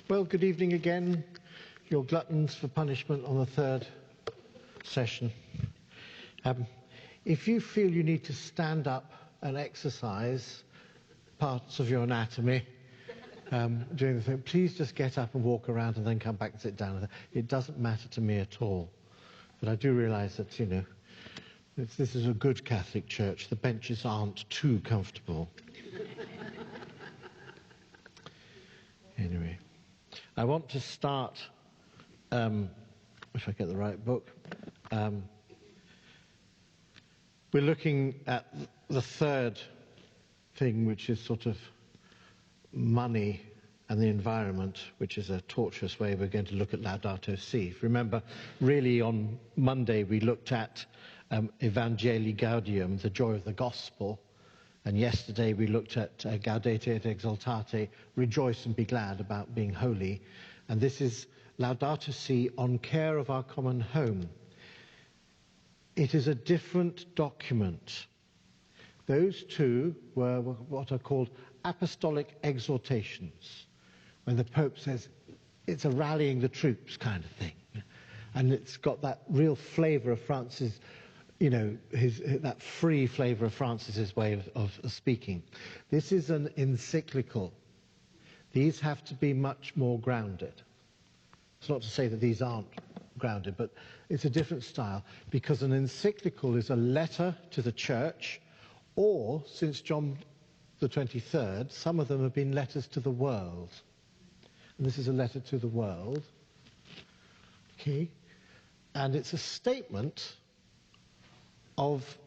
Well, good evening again. Your gluttons for punishment on the third session. If you feel you need to stand up and exercise parts of your anatomy during the thing, please just get up and walk around and then come back and sit down. It doesn't matter to me at all. But I do realise that, you know, this is a good Catholic church. The benches aren't too comfortable. Anyway, I want to start, if I get the right book, we're looking at the third thing, which is sort of money and the environment, which is a tortuous way. We're going to look at Laudato Si. Remember, really on Monday we looked at Evangelii Gaudium, the joy of the gospel. And yesterday we looked at Gaudete et Exultate, rejoice and be glad about being holy. And this is Laudato Si, on care of our common home. It is a different document. Those two were what are called apostolic exhortations, when the Pope says it's a rallying the troops kind of thing. And it's got that real flavour of Francis, you know, that free flavour of Francis's way of speaking. This is an encyclical. These have to be much more grounded. It's not to say that these aren't grounded, but it's a different style, because an encyclical is a letter to the church, or, since John the 23rd, some of them have been letters to the world. And this is a letter to the world. Okay? And it's a statement of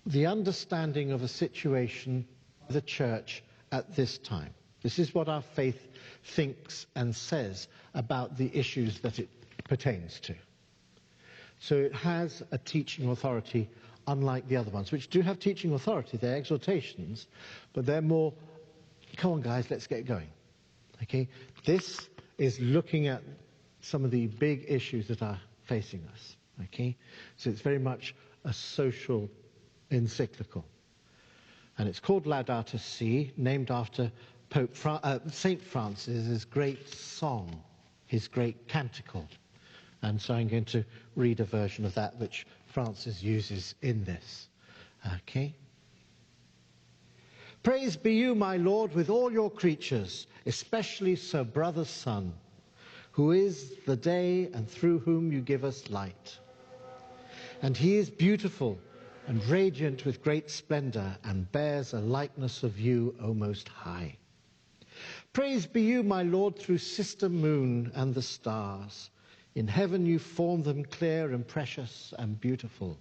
the understanding of a situation of the church at this time. This is what our faith thinks and says about the issues that it pertains to. So it has a teaching authority, unlike the other ones, which do have teaching authority. They're exhortations, but they're more, come on guys, let's get going. Okay? This is looking at some of the big issues that are facing us. Okay? So it's very much a social encyclical. And it's called Laudato Si, named after St. Francis' great song, his great canticle. And so I'm going to read a version of that which Francis uses in this. Okay? Praise be you, my Lord, with all your creatures, especially Sir Brother's Son, who is the day and through whom you give us light. And he is beautiful and radiant with great splendor, and bears a likeness of you, O Most High. Praise be you, my Lord, through Sister Moon and the stars. In heaven you form them clear and precious and beautiful.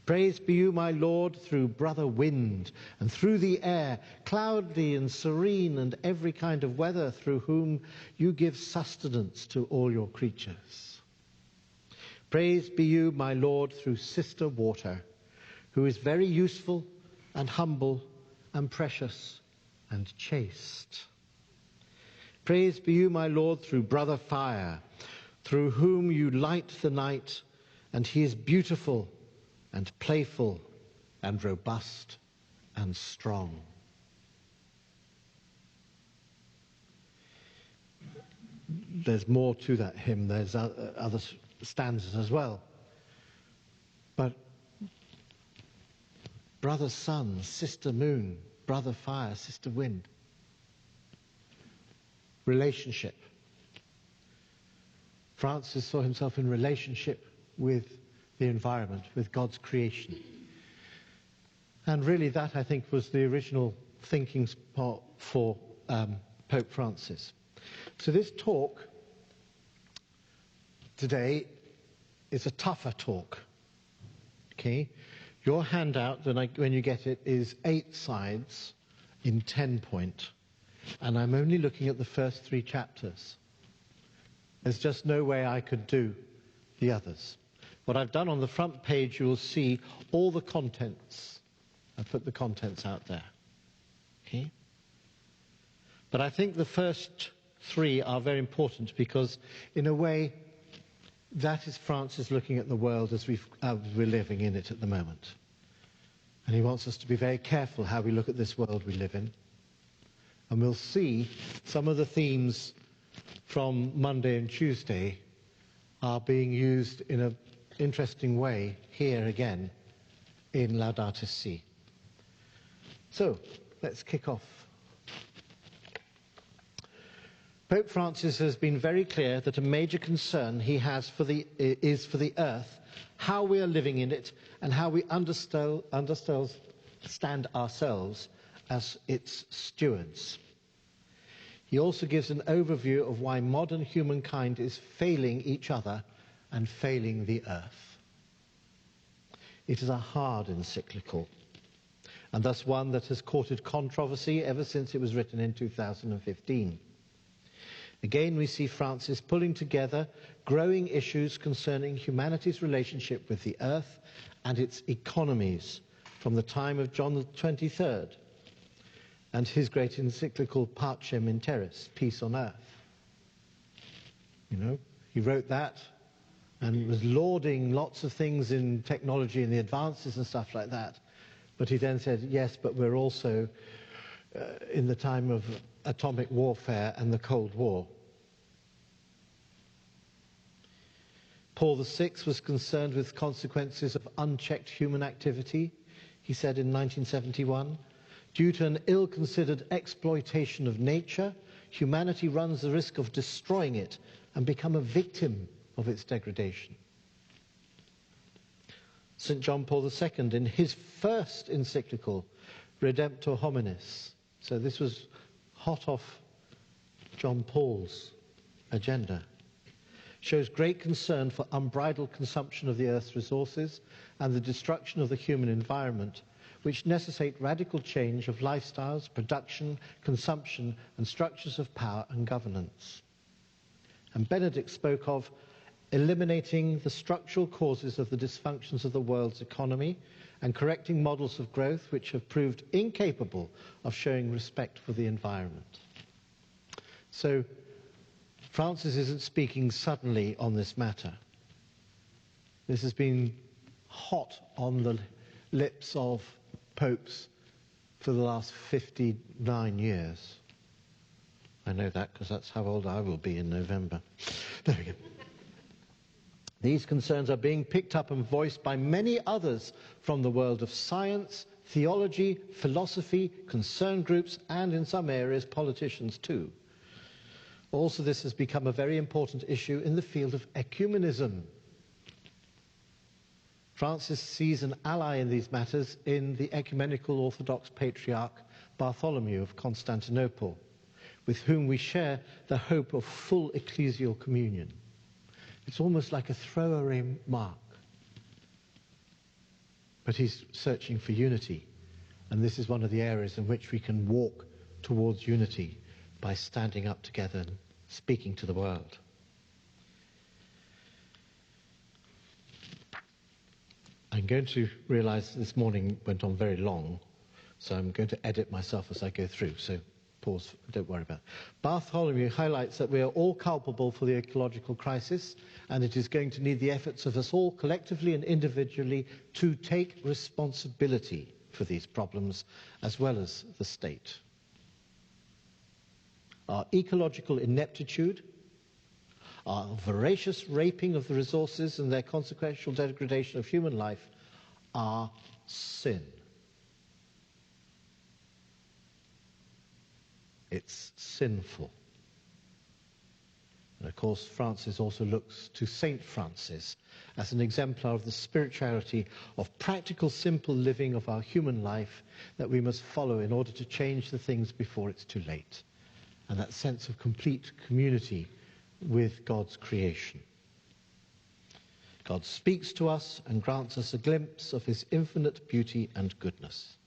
Praise be you, my Lord, through Brother Wind, and through the air, cloudy and serene, and every kind of weather, through whom you give sustenance to all your creatures. Praise be you, my Lord, through Sister Water, who is very useful and humble and precious and chaste. Praise be you, my Lord, through Brother Fire, through whom you light the night, and he is beautiful and playful and robust and strong. There's more to that hymn. There's other stanzas as well. But Brother Sun, Sister Moon, Brother Fire, Sister Wind. Relationship. Francis saw himself in relationship with the environment, with God's creation. And really that, I think, was the original thinking spot for Pope Francis. So this talk today is a tougher talk. Okay? Your handout, when you get it, is 8 sides in 10-point. And I'm only looking at the first 3 chapters. There's just no way I could do the others. What I've done on the front page, you will see all the contents. I've put the contents out there. Okay? But I think the first 3 are very important, because in a way that is Francis looking at the world as we're living in it at the moment. And he wants us to be very careful how we look at this world we live in. And we'll see some of the themes from Monday and Tuesday are being used in an interesting way here again in Laudato Si. So, let's kick off. Pope Francis has been very clear that a major concern he has is for the earth, how we are living in it, and how we understand ourselves as its stewards. He also gives an overview of why modern humankind is failing each other and failing the earth. It is a hard encyclical, and thus one that has courted controversy ever since it was written in 2015. Again, we see Francis pulling together growing issues concerning humanity's relationship with the earth and its economies from the time of John the 23rd and his great encyclical Pacem in Terris, Peace on Earth. You know, he wrote that and was lauding lots of things in technology and the advances and stuff like that. But he then said, yes, but we're also in the time of atomic warfare and the Cold War. Paul VI was concerned with consequences of unchecked human activity, he said in 1971. Due to an ill-considered exploitation of nature, humanity runs the risk of destroying it and become a victim of its degradation. St. John Paul II, in his first encyclical, Redemptor Hominis, so this was hot off John Paul's agenda, shows great concern for unbridled consumption of the earth's resources and the destruction of the human environment, which necessitate radical change of lifestyles, production, consumption, and structures of power and governance. And Benedict spoke of eliminating the structural causes of the dysfunctions of the world's economy and correcting models of growth which have proved incapable of showing respect for the environment. So Francis isn't speaking suddenly on this matter. This has been hot on the lips of popes for the last 59 years. I know that because that's how old I will be in November. There we go. These concerns are being picked up and voiced by many others from the world of science, theology, philosophy, concerned groups, and in some areas, politicians too. Also, this has become a very important issue in the field of ecumenism. Francis sees an ally in these matters in the ecumenical Orthodox Patriarch Bartholomew of Constantinople, with whom we share the hope of full ecclesial communion. It's almost like a throwaway mark. But he's searching for unity, and this is one of the areas in which we can walk towards unity by standing up together and speaking to the world. I'm going to realize this morning went on very long, so I'm going to edit myself as I go through, so pause, don't worry about it. Bartholomew highlights that we are all culpable for the ecological crisis, and it is going to need the efforts of us all collectively and individually to take responsibility for these problems, as well as the state. Our ecological ineptitude, our voracious raping of the resources and their consequential degradation of human life are sin. It's sinful. And of course, Francis also looks to Saint Francis as an exemplar of the spirituality of practical, simple living of our human life that we must follow in order to change the things before it's too late. And that sense of complete community with God's creation. God speaks to us and grants us a glimpse of his infinite beauty and goodness.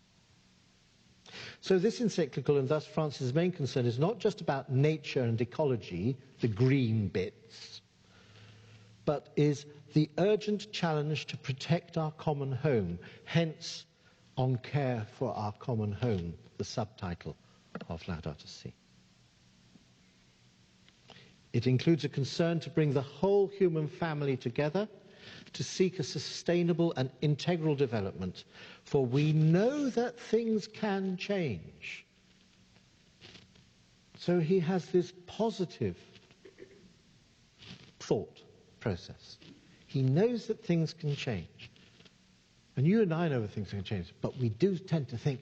So this encyclical, and thus Francis' main concern, is not just about nature and ecology, the green bits, but is the urgent challenge to protect our common home, hence On Care for Our Common Home, the subtitle of Laudato Si. It includes a concern to bring the whole human family together to seek a sustainable and integral development, for we know that things can change. So he has this positive thought process. He knows that things can change. And you and I know that things can change, but we do tend to think,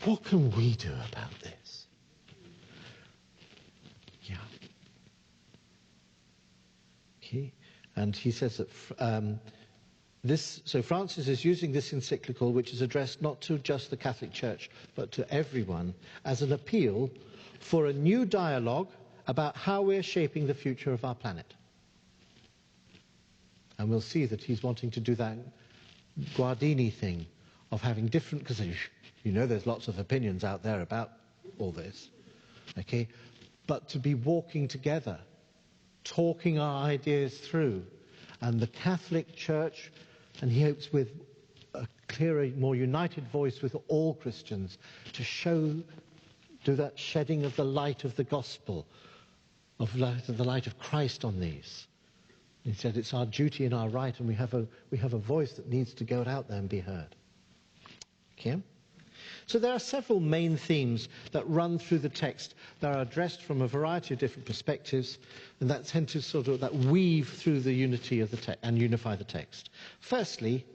what can we do about this? Yeah. Okay. And he says that so Francis is using this encyclical, which is addressed not to just the Catholic Church, but to everyone, as an appeal for a new dialogue about how we're shaping the future of our planet. And we'll see that he's wanting to do that Guardini thing of having different, because you know there's lots of opinions out there about all this, okay? But to be walking together, talking our ideas through, and the Catholic Church, and he hopes with a clearer, more united voice with all Christians, to do that shedding of the light of the gospel, of the light of Christ on these. He said it's our duty and our right, and we have a voice that needs to go out there and be heard. Okay? So there are several main themes that run through the text that are addressed from a variety of different perspectives, and that tend to that weave through the unity of the text and unify the text. Firstly,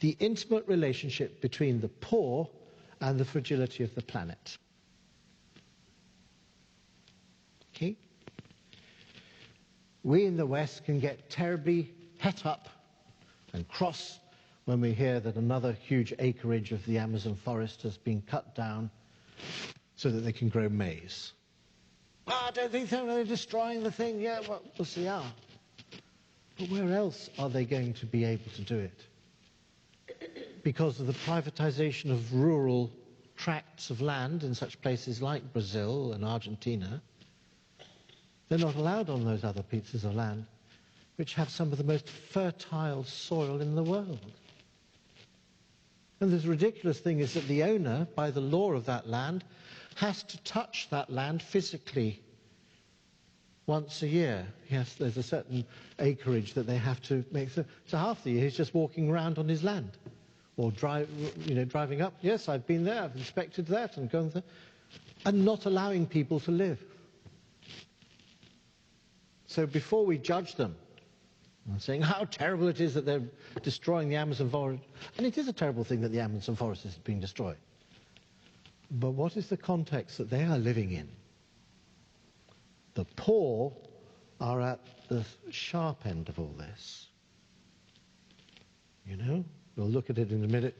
the intimate relationship between the poor and the fragility of the planet. Okay? We in the West can get terribly het up and cross when we hear that another huge acreage of the Amazon forest has been cut down so that they can grow maize. I don't think they're destroying the thing. Yeah, well, they are. But where else are they going to be able to do it? Because of the privatization of rural tracts of land in such places like Brazil and Argentina, they're not allowed on those other pieces of land, which have some of the most fertile soil in the world. And the ridiculous thing is that the owner, by the law of that land, has to touch that land physically once a year. Yes, there's a certain acreage that they have to make. So half the year he's just walking around on his land, or driving up. Yes, I've been there, I've inspected that, and gone there, and not allowing people to live. So before we judge them, and saying how terrible it is that they're destroying the Amazon forest, and it is a terrible thing that the Amazon forest is being destroyed, but what is the context that they are living in? The poor are at the sharp end of all this. You know, we'll look at it in a minute.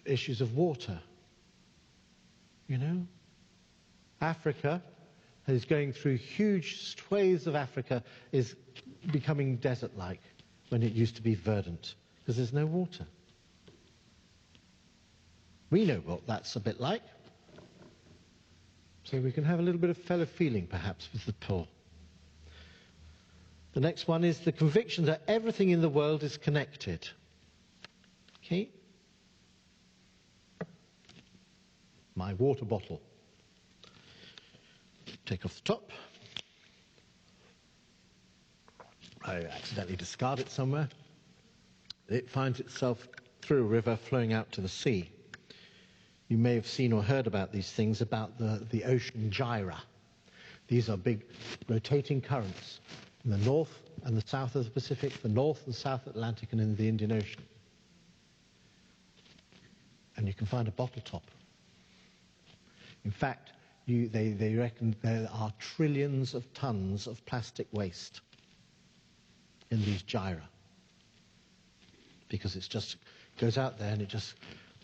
Issues of water. You know, Africa is going through huge swathes of Africa is becoming desert-like when it used to be verdant because there's no water. We know what that's a bit like. So we can have a little bit of fellow feeling perhaps with the poor. The next one is the conviction that everything in the world is connected. Okay? My water bottle. Take off the top. I accidentally discard it somewhere. It finds itself through a river flowing out to the sea. You may have seen or heard about these things, about the ocean gyra. These are big rotating currents in the north and the south of the Pacific, the north and south Atlantic, and in the Indian Ocean. And you can find a bottle top. In fact, they reckon there are trillions of tons of plastic waste in these gyra, because it just goes out there and it just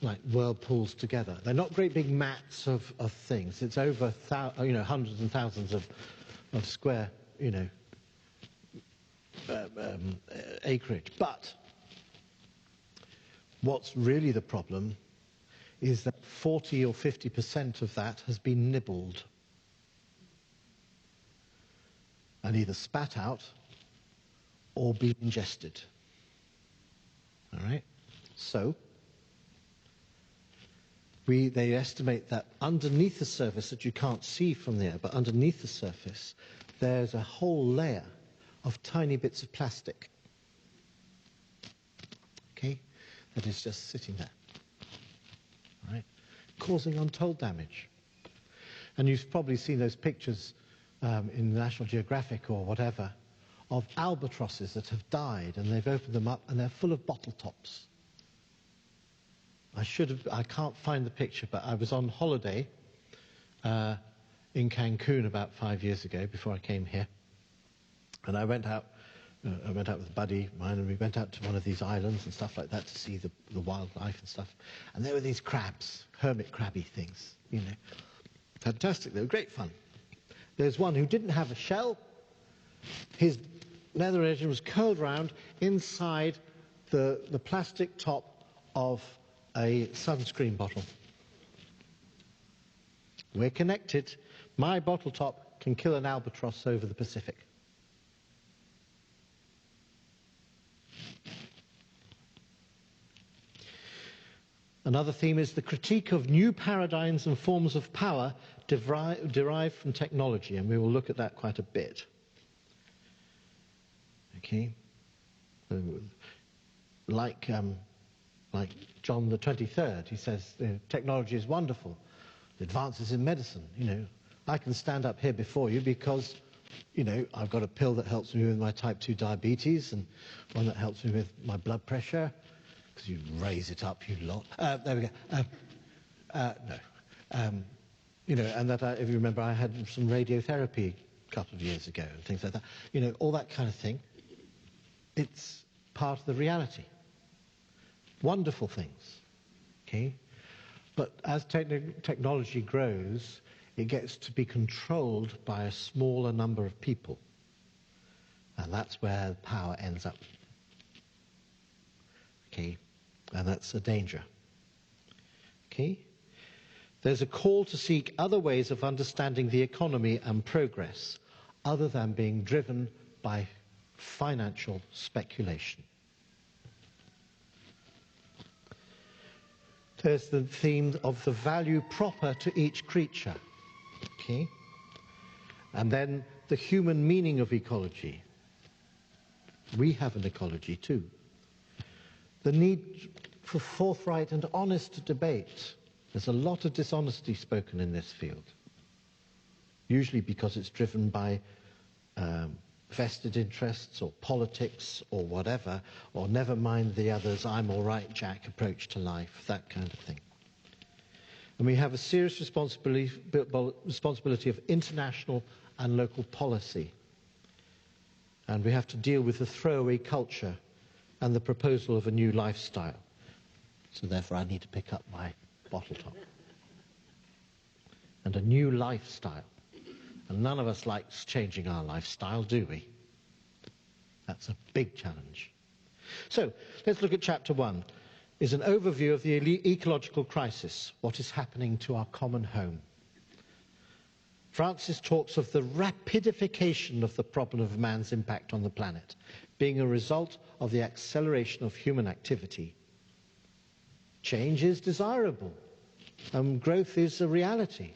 like whirlpools together. They're not great big mats of things. It's over hundreds and thousands of square acreage. But what's really the problem is that 40 or 50% of that has been nibbled and either spat out or been ingested. All right? So they estimate that underneath the surface, that you can't see from there, but underneath the surface, there's a whole layer of tiny bits of plastic, okay, that is just sitting there, all right, causing untold damage. And you've probably seen those pictures in National Geographic or whatever, of albatrosses that have died, and they've opened them up and they're full of bottle tops. I can't find the picture, but I was on holiday in Cancun about 5 years ago before I came here. And I went out with a buddy of mine, and we went out to one of these islands and stuff like that to see the wildlife and stuff. And there were these crabs, hermit crabby things, you know. Fantastic, they were great fun. There's one who didn't have a shell. His nether edge was curled round inside the plastic top of a sunscreen bottle. We're connected. My bottle top can kill an albatross over the Pacific. Another theme is the critique of new paradigms and forms of power derived from technology, and we will look at that quite a bit. Okay? Like John the 23rd, he says, technology is wonderful. Advances in medicine, you know. I can stand up here before you because, you know, I've got a pill that helps me with my type 2 diabetes and one that helps me with my blood pressure. Because you raise it up, you lot. There we go. No. You know, and that if you remember, I had some radiotherapy a couple of years ago and things like that. You know, all that kind of thing. It's part of the reality. Wonderful things. Okay? But as technology grows, it gets to be controlled by a smaller number of people. And that's where power ends up. Okay? And that's a danger. Okay? There's a call to seek other ways of understanding the economy and progress other than being driven by financial speculation. There's the theme of the value proper to each creature. Okay? And then the human meaning of ecology. We have an ecology too. The need for forthright and honest debate. There's a lot of dishonesty spoken in this field, usually because it's driven by vested interests or politics or whatever, or never mind the others, I'm all right, Jack approach to life, that kind of thing. And we have a serious responsibility of international and local policy. And we have to deal with the throwaway culture and the proposal of a new lifestyle. So therefore I need to pick up my bottle top. And a new lifestyle. And none of us likes changing our lifestyle, do we? That's a big challenge. So let's look at chapter 1. Is an overview of the ecological crisis, what is happening to our common home. Francis talks of the rapidification of the problem of man's impact on the planet being a result of the acceleration of human activity. Change is desirable, and growth is a reality.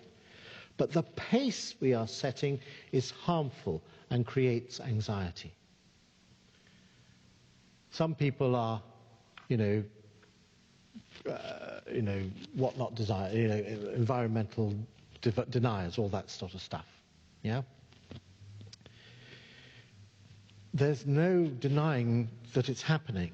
But the pace we are setting is harmful and creates anxiety. Some people are, what not desire, environmental deniers, all that sort of stuff. Yeah? There's no denying that it's happening.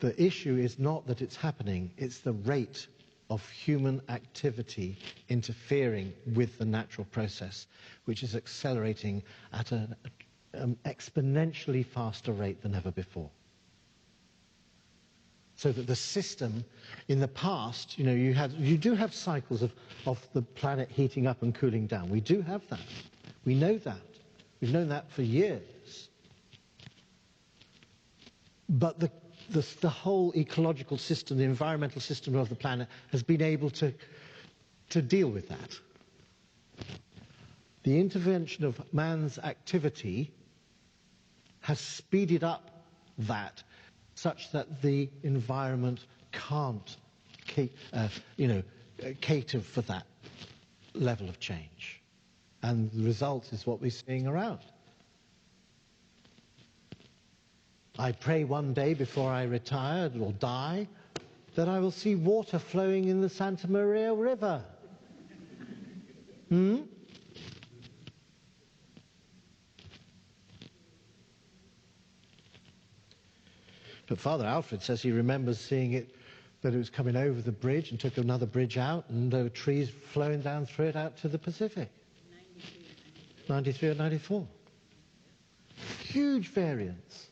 The issue is not that it's happening, it's the rate of human activity interfering with the natural process, which is accelerating at an exponentially faster rate than ever before. So that the system, in the past, you do have cycles of the planet heating up and cooling down. We do have that. We know that. We've known that for years. But the whole ecological system, the environmental system of the planet, has been able to deal with that. The intervention of man's activity has speeded up that, such that the environment can't cater for that level of change. And the result is what we're seeing around. I pray one day before I retire or die that I will see water flowing in the Santa Maria River. But Father Alfred says he remembers seeing it, that it was coming over the bridge and took another bridge out, and there were trees flowing down through it out to the Pacific. 93 or 94. Huge variance.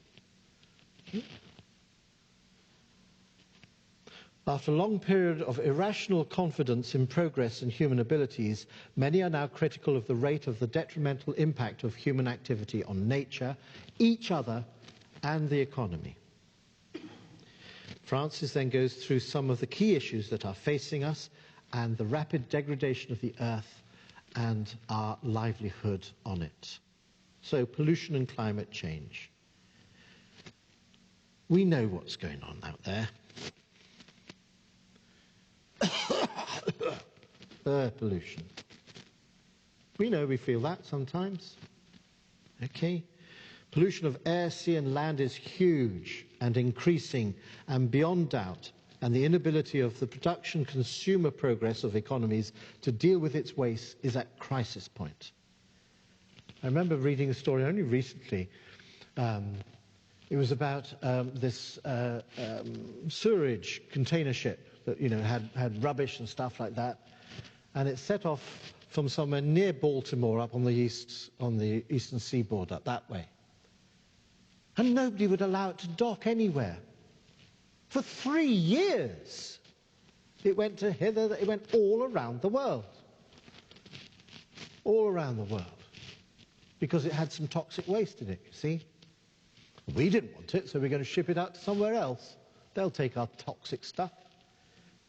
After a long period of irrational confidence in progress and human abilities, many are now critical of the rate of the detrimental impact of human activity on nature, each other, and the economy. Francis then goes through some of the key issues that are facing us and the rapid degradation of the earth and our livelihood on it. So, pollution and climate change. We know what's going on out there. Air pollution. We know we feel that sometimes. Okay. Pollution of air, sea and land is huge and increasing and beyond doubt, and the inability of the production consumer progress of economies to deal with its waste is at crisis point. I remember reading a story only recently. It was about this sewerage container ship that had rubbish and stuff like that, and it set off from somewhere near Baltimore up on the eastern seaboard up that way. And nobody would allow it to dock anywhere. For 3 years, it went to hither, it went all around the world. All around the world. Because it had some toxic waste in it, you see. We didn't want it, so we're going to ship it out to somewhere else. They'll take our toxic stuff.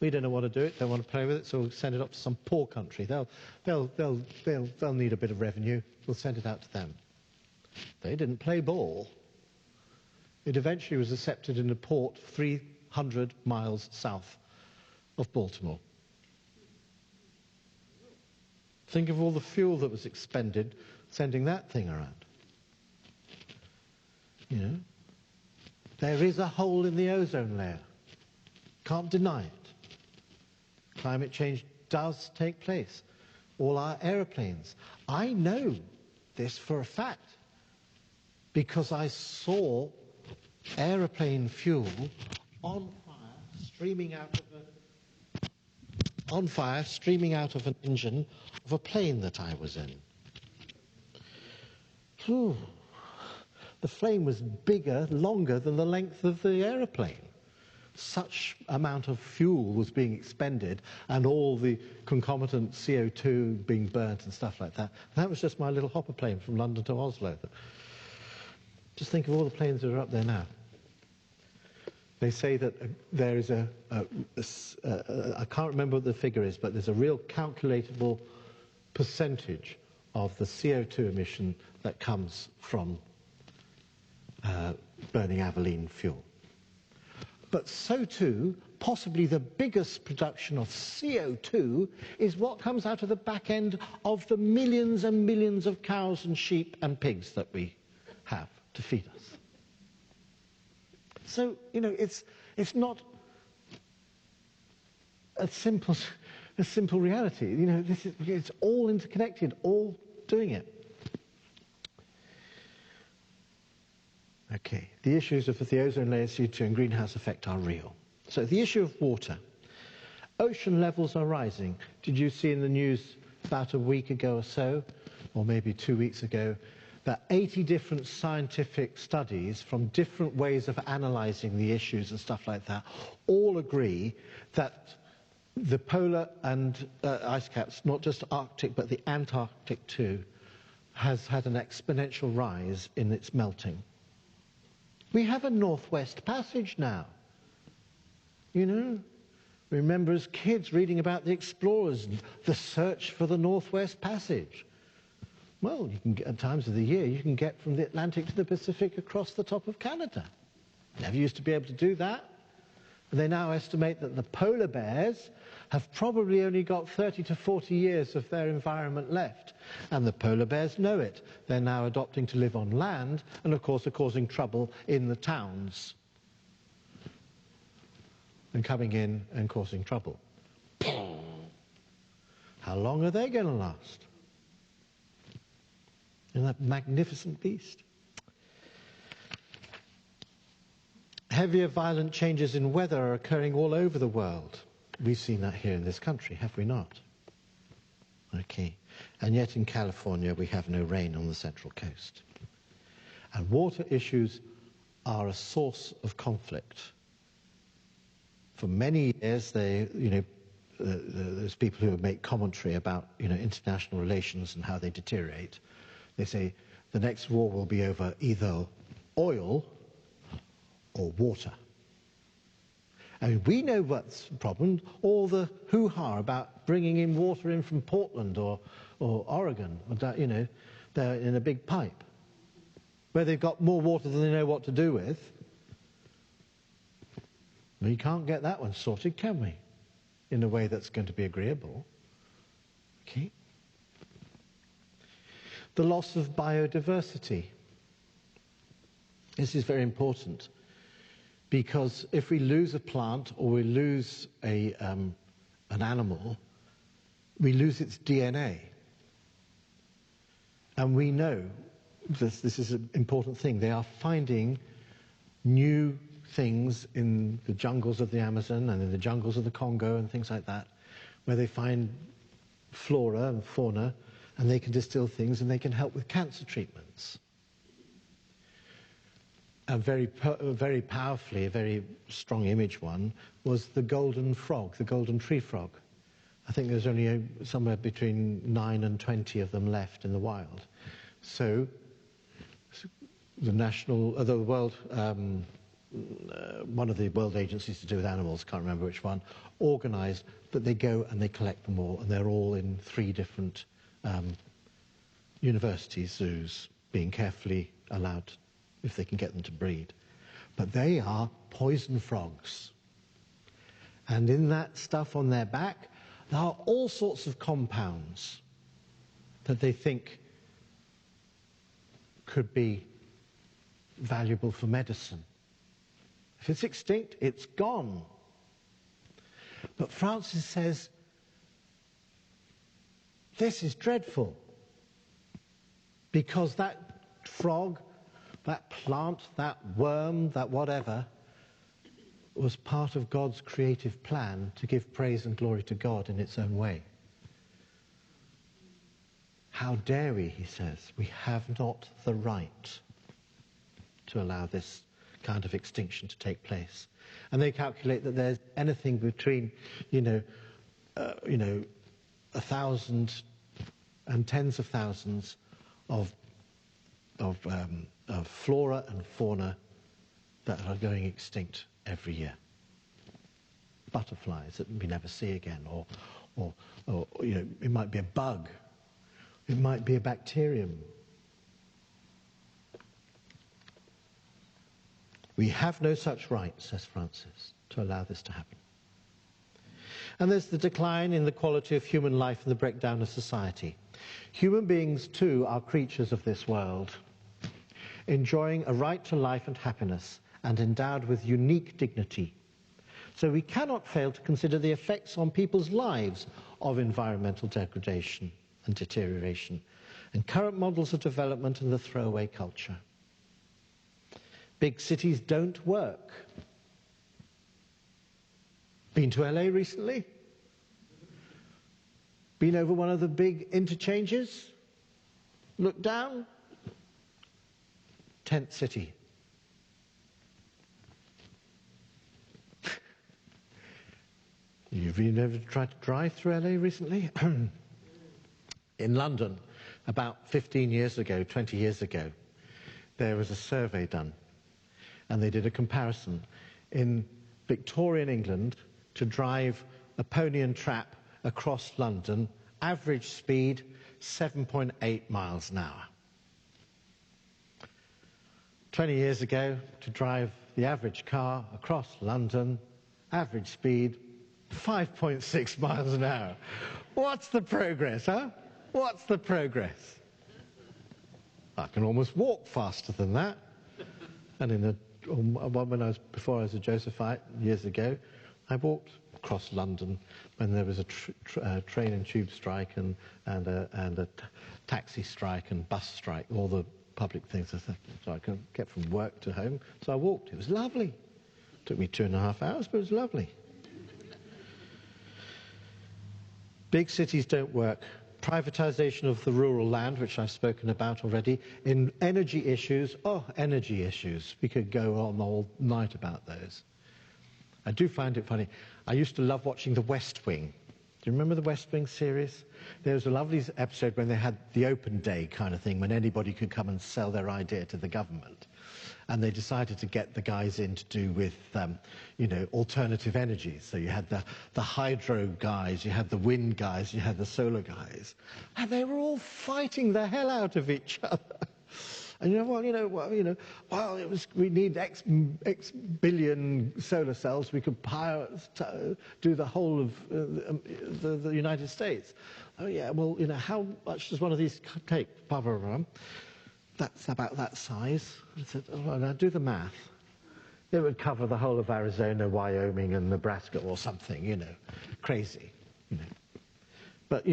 We don't know what to do it, don't want to play with it, so we'll send it up to some poor country. They'll need a bit of revenue. We'll send it out to them. They didn't play ball. It eventually was accepted in a port 300 miles south of Baltimore. Think of all the fuel that was expended sending that thing around. You know, there is a hole in the ozone layer. Can't deny it. Climate change does take place. All our aeroplanes. I know this for a fact because I saw aeroplane fuel on fire streaming out of an engine of a plane that I was in. Whew. The flame was bigger, longer than the length of the aeroplane. Such amount of fuel was being expended and all the concomitant CO2 being burnt and stuff like that. And that was just my little hopper plane from London to Oslo. Just think of all the planes that are up there now. They say that there is I can't remember what the figure is, but there's a real calculatable percentage of the CO2 emission that comes from burning Aveline fuel. But so too, possibly the biggest production of CO2 is what comes out of the back end of the millions and millions of cows and sheep and pigs that we have to feed us. So, you know, it's not a simple reality. You know, it's all interconnected, all doing it. Okay, the issues of the ozone layer, CO2 and greenhouse effect are real. So the issue of water. Ocean levels are rising. Did you see in the news about a week ago or so, or maybe 2 weeks ago, that 80 different scientific studies from different ways of analysing the issues and stuff like that all agree that the polar and ice caps, not just Arctic but the Antarctic too, has had an exponential rise in its melting. We have a Northwest Passage now. You know, remember as kids reading about the explorers, the search for the Northwest Passage. Well, you can get, at times of the year, you can get from the Atlantic to the Pacific across the top of Canada. Never used to be able to do that. They now estimate that the polar bears have probably only got 30 to 40 years of their environment left. And the polar bears know it. They're now adopting to live on land and, of course, are causing trouble in the towns. And coming in and causing trouble. How long are they going to last? And that magnificent beast. Heavier violent changes in weather are occurring all over the world. We've seen that here in this country, have we not? Okay. And yet in California we have no rain on the Central Coast. And water issues are a source of conflict. For many years, there's people who make commentary about international relations and how they deteriorate. They say the next war will be over either oil or water. I mean, we know what's the problem. All the hoo-ha about bringing in water in from Portland or Oregon, they're in a big pipe, where they've got more water than they know what to do with. We can't get that one sorted, can we? In a way that's going to be agreeable. Okay. The loss of biodiversity. This is very important, because if we lose a plant or we lose an animal, we lose its DNA. And we know, this is an important thing, they are finding new things in the jungles of the Amazon and in the jungles of the Congo and things like that, where they find flora and fauna, and they can distill things and they can help with cancer treatments. And very powerfully, a very strong image one, was the golden frog, the golden tree frog. I think there's only somewhere between 9 and 20 of them left in the wild. So the world, one of the world agencies to do with animals, can't remember which one, organised that they go and they collect them all, and they're all in 3 different university zoos, being carefully allowed, if they can get them to breed. But they are poison frogs. And in that stuff on their back, there are all sorts of compounds that they think could be valuable for medicine. If it's extinct, it's gone. But Francis says, this is dreadful, because that frog, that plant, that worm, that whatever, was part of God's creative plan to give praise and glory to God in its own way. How dare we, he says, we have not the right to allow this kind of extinction to take place. And they calculate that there's anything between, 1,000 and tens of thousands of flora and fauna that are going extinct every year. Butterflies that we never see again, or it might be a bug, it might be a bacterium. We have no such right, says Francis, to allow this to happen. And there's the decline in the quality of human life and the breakdown of society. Human beings, too, are creatures of this world, enjoying a right to life and happiness, and endowed with unique dignity. So we cannot fail to consider the effects on people's lives of environmental degradation and deterioration, and current models of development and the throwaway culture. Big cities don't work. Been to LA recently? Been over one of the big interchanges? Look down? Tent city. Have you ever tried to drive through LA recently? In London, about 15 years ago, 20 years ago, there was a survey done, and they did a comparison. In Victorian England, to drive a pony and trap across London, average speed 7.8 miles an hour. 20 years ago, to drive the average car across London, average speed 5.6 miles an hour. What's the progress, huh? What's the progress? I can almost walk faster than that. And before I was a Josephite years ago, I walked across London when there was a train and tube strike and a taxi strike and bus strike, all the public things. So I could get from work to home. So I walked. It was lovely. Took me 2.5 hours, but it was lovely. Big cities don't work. Privatization of the rural land, which I've spoken about already. In energy issues, energy issues. We could go on all night about those. I do find it funny. I used to love watching The West Wing. Do you remember the West Wing series? There was a lovely episode when they had the open day kind of thing, when anybody could come and sell their idea to the government. And they decided to get the guys in to do with, alternative energies. So you had the hydro guys, you had the wind guys, you had the solar guys. And they were all fighting the hell out of each other. And we need X billion solar cells. We could do the whole of the United States. Oh yeah, well, how much does one of these take? Blah, blah, blah. That's about that size. I said, now do the math. It would cover the whole of Arizona, Wyoming, and Nebraska, or something. Crazy. But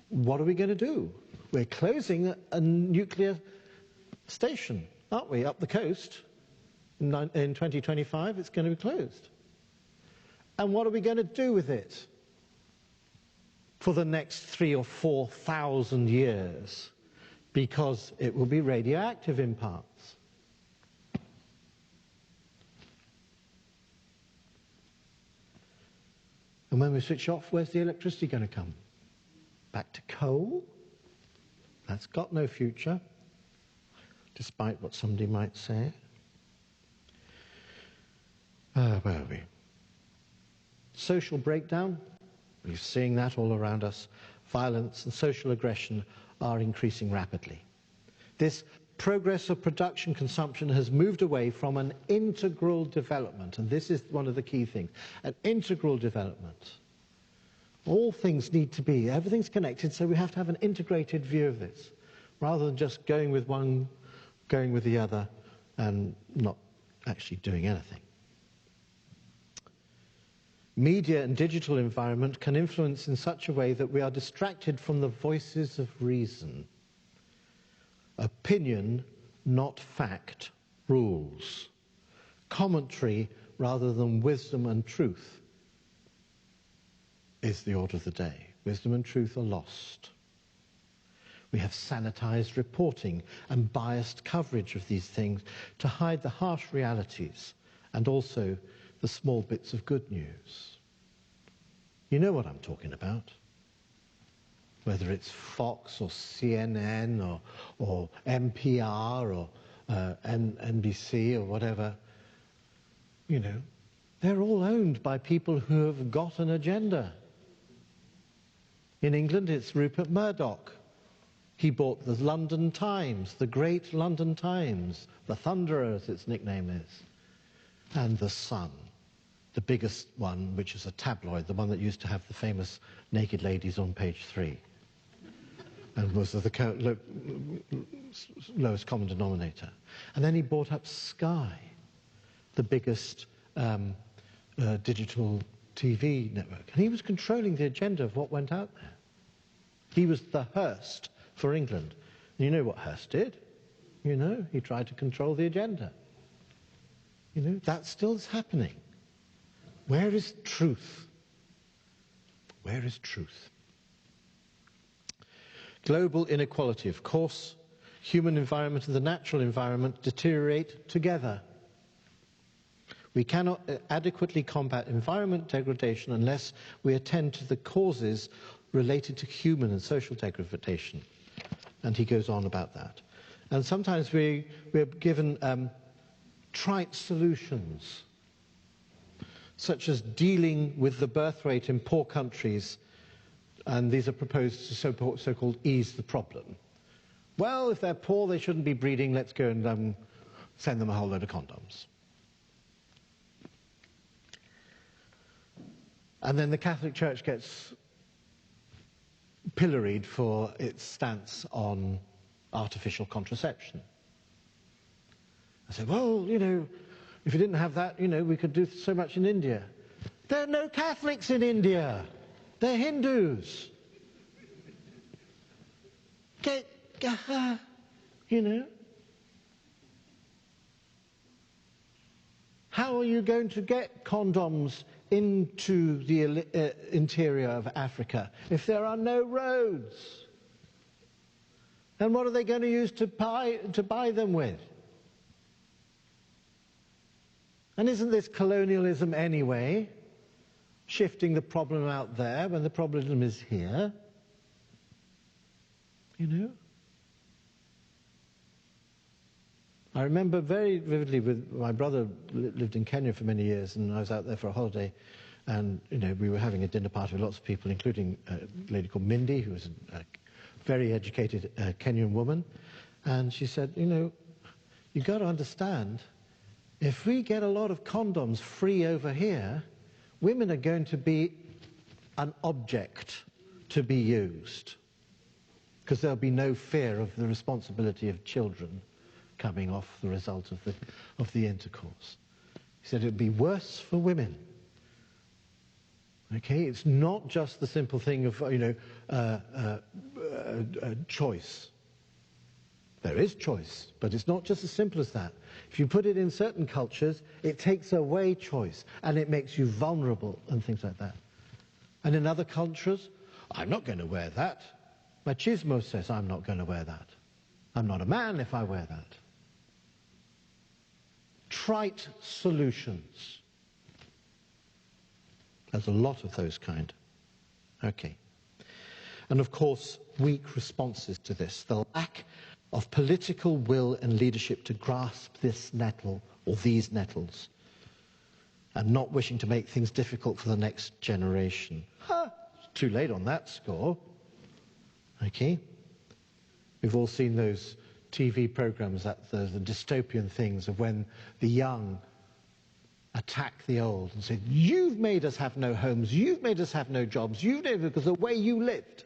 what are we going to do? We're closing a nuclear station, aren't we, up the coast? In 2025, it's going to be closed. And what are we going to do with it for the next 3,000 or 4,000 years? Because it will be radioactive in parts. And when we switch off, where's the electricity going to come? Back to coal? That's got no future, despite what somebody might say. Where are we? Social breakdown. We're seeing that all around us. Violence and social aggression are increasing rapidly. This progress of production consumption has moved away from an integral development, and this is one of the key things, an integral development. All things need to be, everything's connected, so we have to have an integrated view of this, rather than just going with one, going with the other, and not actually doing anything. Media and digital environment can influence in such a way that we are distracted from the voices of reason. Opinion, not fact, rules. Commentary rather than wisdom and truth is the order of the day. Wisdom and truth are lost. We have sanitized reporting and biased coverage of these things to hide the harsh realities and also the small bits of good news. You know what I'm talking about. Whether it's Fox or CNN or NPR or NBC or whatever, they're all owned by people who have got an agenda. In England, it's Rupert Murdoch. He bought the London Times, the great London Times, the Thunderer, as its nickname is, and the Sun, the biggest one, which is a tabloid, the one that used to have the famous naked ladies on page 3, and was the lowest common denominator. And then he bought up Sky, the biggest digital TV network. And he was controlling the agenda of what went out there. He was the Hearst for England. You know what Hearst did? He tried to control the agenda. That still is happening. Where is truth? Where is truth? Global inequality, of course. Human environment and the natural environment deteriorate together. We cannot adequately combat environment degradation unless we attend to the causes related to human and social degradation. And he goes on about that. And sometimes we're given trite solutions, such as dealing with the birth rate in poor countries, and these are proposed to so-called ease the problem. Well, if they're poor, they shouldn't be breeding, let's go and send them a whole load of condoms. And then the Catholic Church gets pilloried for its stance on artificial contraception. I said, well, if you didn't have that, we could do so much in India. There are no Catholics in India. They're Hindus. How How are you going to get condoms into the interior of Africa if there are no roads? And what are they going to use to buy them with? And isn't this colonialism anyway, shifting the problem out there when the problem is here? You know? I remember very vividly, with my brother lived in Kenya for many years, and I was out there for a holiday, and we were having a dinner party with lots of people, including a lady called Mindy, who was a very educated Kenyan woman, and she said, you've got to understand, if we get a lot of condoms free over here, women are going to be an object to be used, because there'll be no fear of the responsibility of children coming off the result of the intercourse. He said it would be worse for women. Okay, it's not just the simple thing of choice. There is choice, but it's not just as simple as that. If you put it in certain cultures, it takes away choice and it makes you vulnerable and things like that. And in other cultures, I'm not going to wear that. Machismo says I'm not going to wear that. I'm not a man if I wear that. Trite solutions. There's a lot of those kind. Okay. And of course, weak responses to this. The lack of political will and leadership to grasp this nettle, or these nettles, and not wishing to make things difficult for the next generation. It's too late on that score. Okay. We've all seen those TV programs, the dystopian things of when the young attack the old and say, you've made us have no homes, you've made us have no jobs, you've made it because of the way you lived.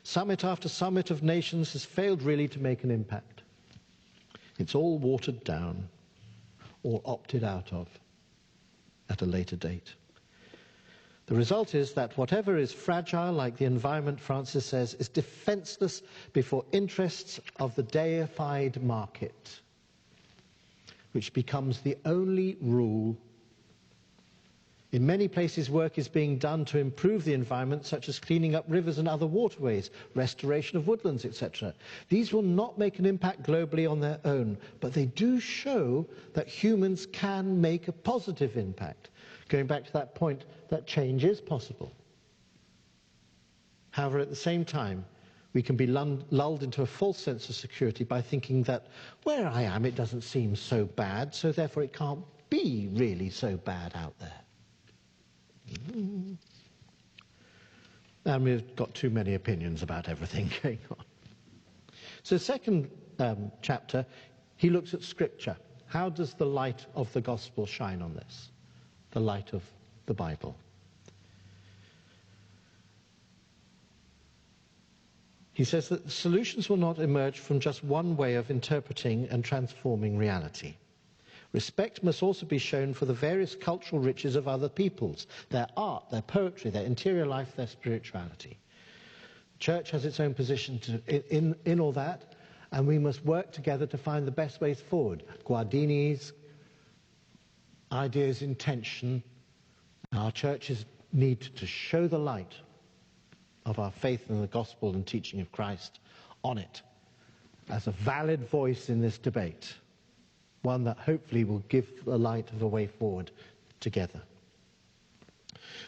Summit after summit of nations has failed really to make an impact. It's all watered down or opted out of at a later date. The result is that whatever is fragile, like the environment, Francis says, is defenseless before interests of the deified market, which becomes the only rule. In many places, work is being done to improve the environment, such as cleaning up rivers and other waterways, restoration of woodlands, etc. These will not make an impact globally on their own, but they do show that humans can make a positive impact. Going back to that point, that change is possible. However, at the same time, we can be lulled into a false sense of security by thinking that where I am, it doesn't seem so bad, so therefore it can't be really so bad out there. And we've got too many opinions about everything going on. So second chapter, he looks at Scripture. How does the light of the gospel shine on this? The light of the Bible. He says that solutions will not emerge from just one way of interpreting and transforming reality. Respect must also be shown for the various cultural riches of other peoples, their art, their poetry, their interior life, their spirituality. The church has its own position in all that, and we must work together to find the best ways forward. Guardini's ideas in tension. Our churches need to show the light of our faith in the gospel and teaching of Christ on it as a valid voice in this debate, one that hopefully will give the light of a way forward together.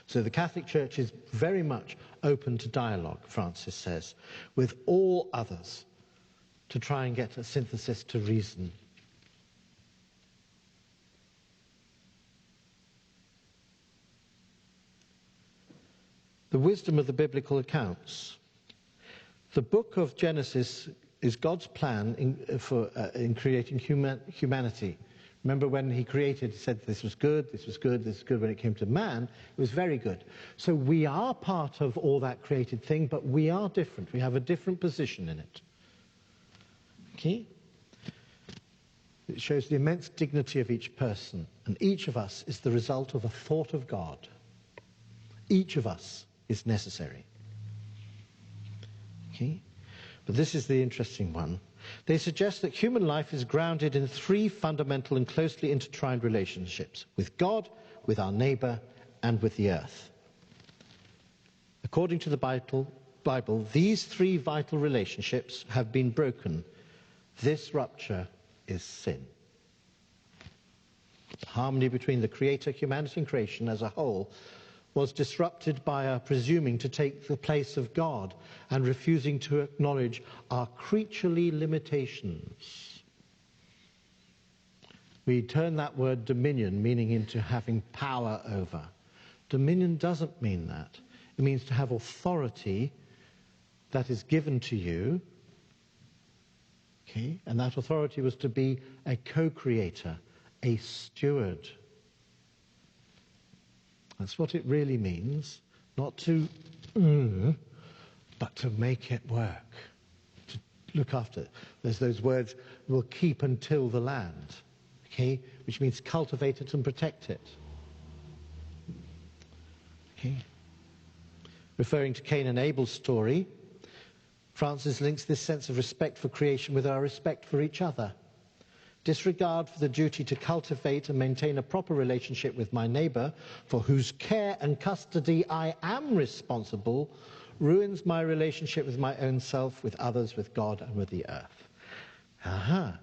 So the Catholic Church is very much open to dialogue, Francis says, with all others to try and get a synthesis to reason. The wisdom of the biblical accounts. The book of Genesis is God's plan in creating humanity. Remember when he created, he said this was good, this was good, this was good. When it came to man, it was very good. So we are part of all that created thing, but we are different. We have a different position in it. Okay? It shows the immense dignity of each person, and each of us is the result of a thought of God. Each of us is necessary. Okay? But this is the interesting one. They suggest that human life is grounded in three fundamental and closely intertwined relationships: with God, with our neighbour, and with the earth. According to the Bible, these three vital relationships have been broken. This rupture is sin. The harmony between the Creator, humanity, and creation as a whole was disrupted by our presuming to take the place of God and refusing to acknowledge our creaturely limitations. We turn that word dominion, meaning into having power over. Dominion doesn't mean that. It means to have authority that is given to you. Okay? And that authority was to be a co-creator, a steward. That's what it really means. Not to, but to make it work. To look after it. There's those words, will keep and till the land. Okay? Which means cultivate it and protect it. Okay? Referring to Cain and Abel's story, Francis links this sense of respect for creation with our respect for each other. Disregard for the duty to cultivate and maintain a proper relationship with my neighbour, for whose care and custody I am responsible, ruins my relationship with my own self, with others, with God, and with the earth. Aha.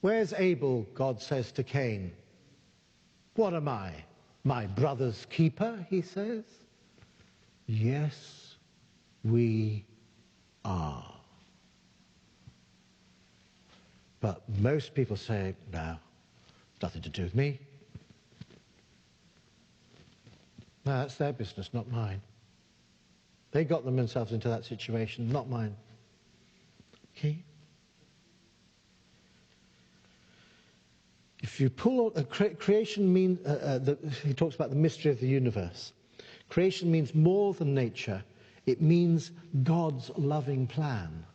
Where's Abel, God says to Cain? What am I? My brother's keeper, he says. Yes, we are. But most people say, no, nothing to do with me. No, that's their business, not mine. They got themselves into that situation, not mine. Okay? If you pull on, creation means, he talks about the mystery of the universe. Creation means more than nature. It means God's loving plan.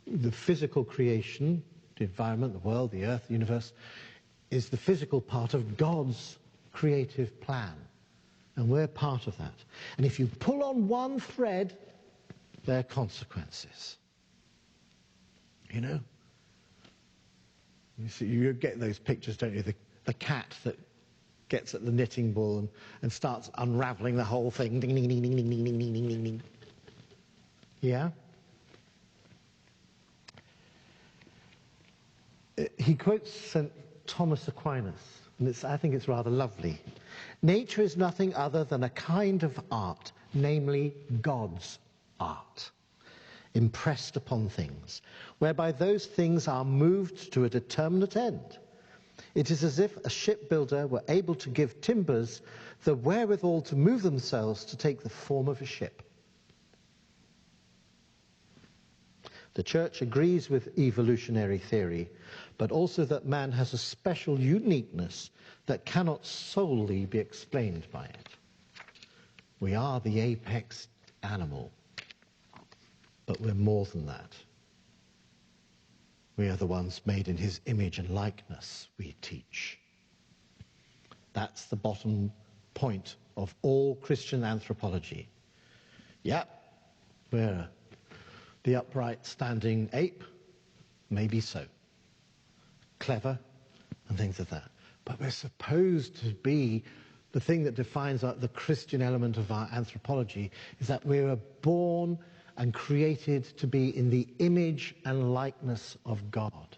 The physical creation, the environment, the world, the earth, the universe, is the physical part of God's creative plan. And we're part of that. And if you pull on one thread, there are consequences. You know? You see, you get those pictures, don't you? The cat that gets at the knitting ball and starts unraveling the whole thing. Ding, ding, ding, ding, ding, ding, ding, ding, ding, ding. Yeah? He quotes St. Thomas Aquinas, and I think it's rather lovely. Nature is nothing other than a kind of art, namely God's art, impressed upon things, whereby those things are moved to a determinate end. It is as if a shipbuilder were able to give timbers the wherewithal to move themselves to take the form of a ship. The Church agrees with evolutionary theory, but also that man has a special uniqueness that cannot solely be explained by it. We are the apex animal, but we're more than that. We are the ones made in his image and likeness, we teach. That's the bottom point of all Christian anthropology. Yep, we're the upright standing ape, maybe so. Clever and things like that. But we're supposed to be, the thing that defines the Christian element of our anthropology is that we were born and created to be in the image and likeness of God.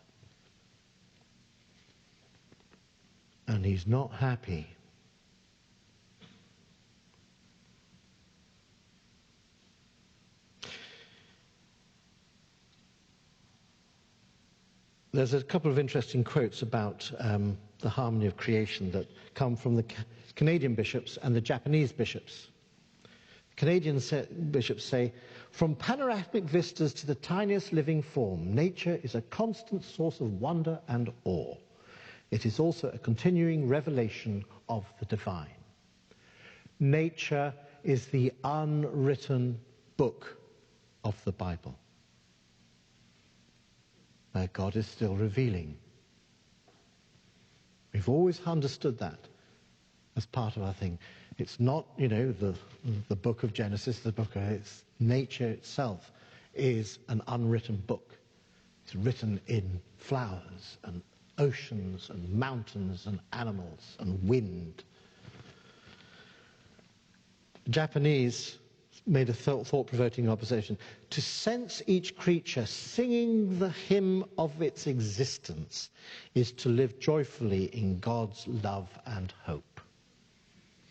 And he's not happy. There's a couple of interesting quotes about the harmony of creation that come from the Canadian bishops and the Japanese bishops. Canadian bishops say, from panoramic vistas to the tiniest living form, nature is a constant source of wonder and awe. It is also a continuing revelation of the divine. Nature is the unwritten book of the Bible, where God is still revealing. We've always understood that as part of our thing. It's not, you know, the book of Genesis, it's nature itself is an unwritten book. It's written in flowers and oceans and mountains and animals and wind. The Japanese made a thought-provoking observation. To sense each creature singing the hymn of its existence is to live joyfully in God's love and hope.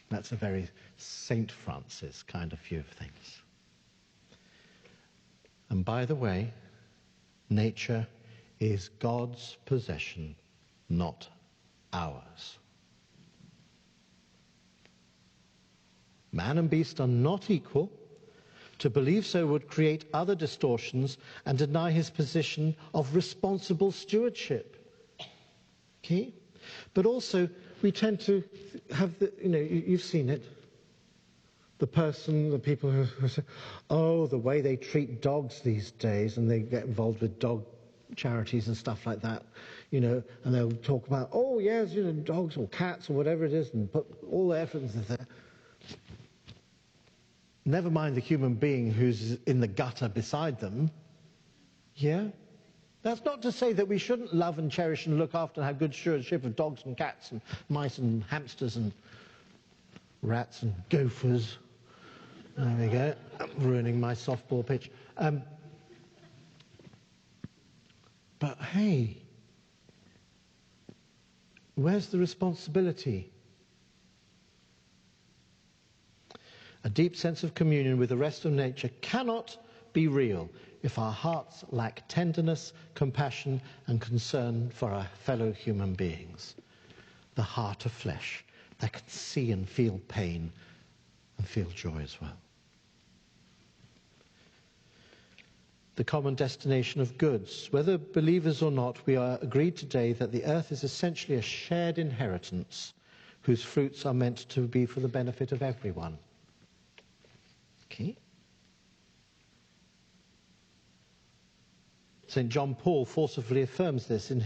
That's a very St. Francis kind of view of things. And by the way, nature is God's possession, not ours. Man and beast are not equal. To believe so would create other distortions and deny his position of responsible stewardship. Okay? But also, we tend to have the, you've seen it. The people who say, oh, the way they treat dogs these days, and they get involved with dog charities and stuff like that, and they'll talk about, oh, yes, dogs or cats or whatever it is, and put all the effort into there. Never mind the human being who's in the gutter beside them. Yeah? That's not to say that we shouldn't love and cherish and look after and have good stewardship of dogs and cats and mice and hamsters and rats and gophers. There we go. I'm ruining my softball pitch. But hey, where's the responsibility? A deep sense of communion with the rest of nature cannot be real if our hearts lack tenderness, compassion, and concern for our fellow human beings. The heart of flesh that can see and feel pain and feel joy as well. The common destination of goods. Whether believers or not, we are agreed today that the earth is essentially a shared inheritance whose fruits are meant to be for the benefit of everyone. Okay. St. John Paul forcefully affirms this in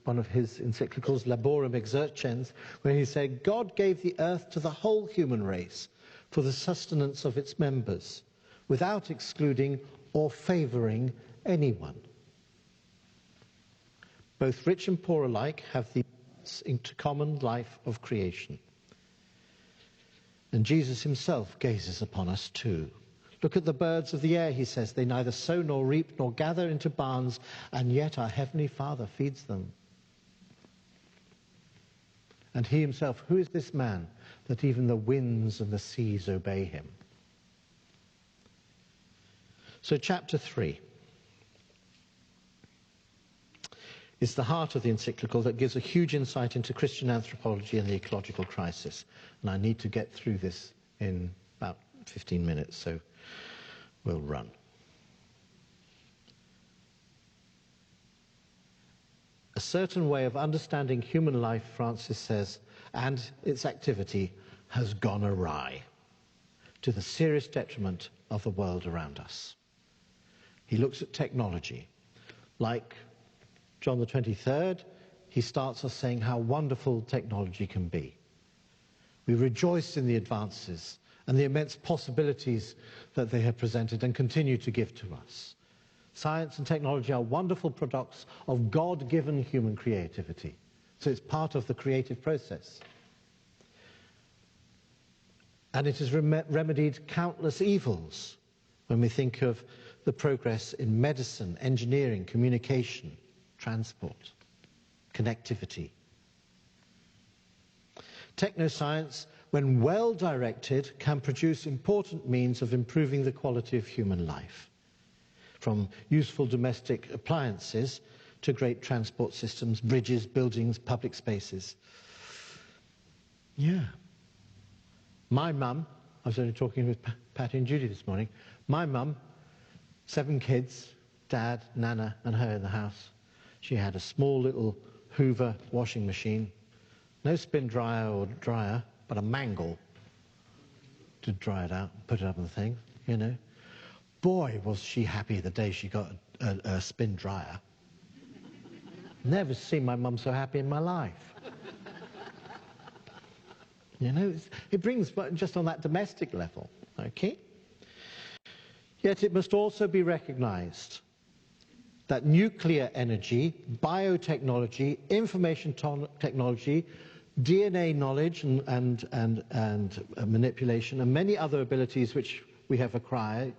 one of his encyclicals, Laborum Exercens, where he said, God gave the earth to the whole human race for the sustenance of its members, without excluding or favouring anyone. Both rich and poor alike have the into common life of creation. And Jesus himself gazes upon us too. Look at the birds of the air, he says. They neither sow nor reap nor gather into barns, and yet our Heavenly Father feeds them. And he himself, who is this man that even the winds and the seas obey him? So chapter 3 is the heart of the encyclical that gives a huge insight into Christian anthropology and the ecological crisis. And I need to get through this in about 15 minutes, so we'll run. A certain way of understanding human life, Francis says, and its activity has gone awry, to the serious detriment of the world around us. He looks at technology. Like John the 23rd, he starts us saying how wonderful technology can be. We rejoice in the advances and the immense possibilities that they have presented and continue to give to us. Science and technology are wonderful products of God-given human creativity. So it's part of the creative process. And it has remedied countless evils when we think of the progress in medicine, engineering, communication, transport, connectivity. Technoscience, when well directed, can produce important means of improving the quality of human life, from useful domestic appliances to great transport systems, bridges, buildings, public spaces. Yeah. My mum, I was only talking with Patty and Judy this morning, my mum, 7 kids, Dad, Nana and her in the house. She had a small little Hoover washing machine, no spin dryer or dryer, but a mangle to dry it out, put it up on the thing, you know. Boy, was she happy the day she got a spin dryer. Never seen my mum so happy in my life. You know, it brings just on that domestic level, okay? Yet it must also be recognized that nuclear energy, biotechnology, information technology, DNA knowledge and manipulation, and many other abilities which we have acquired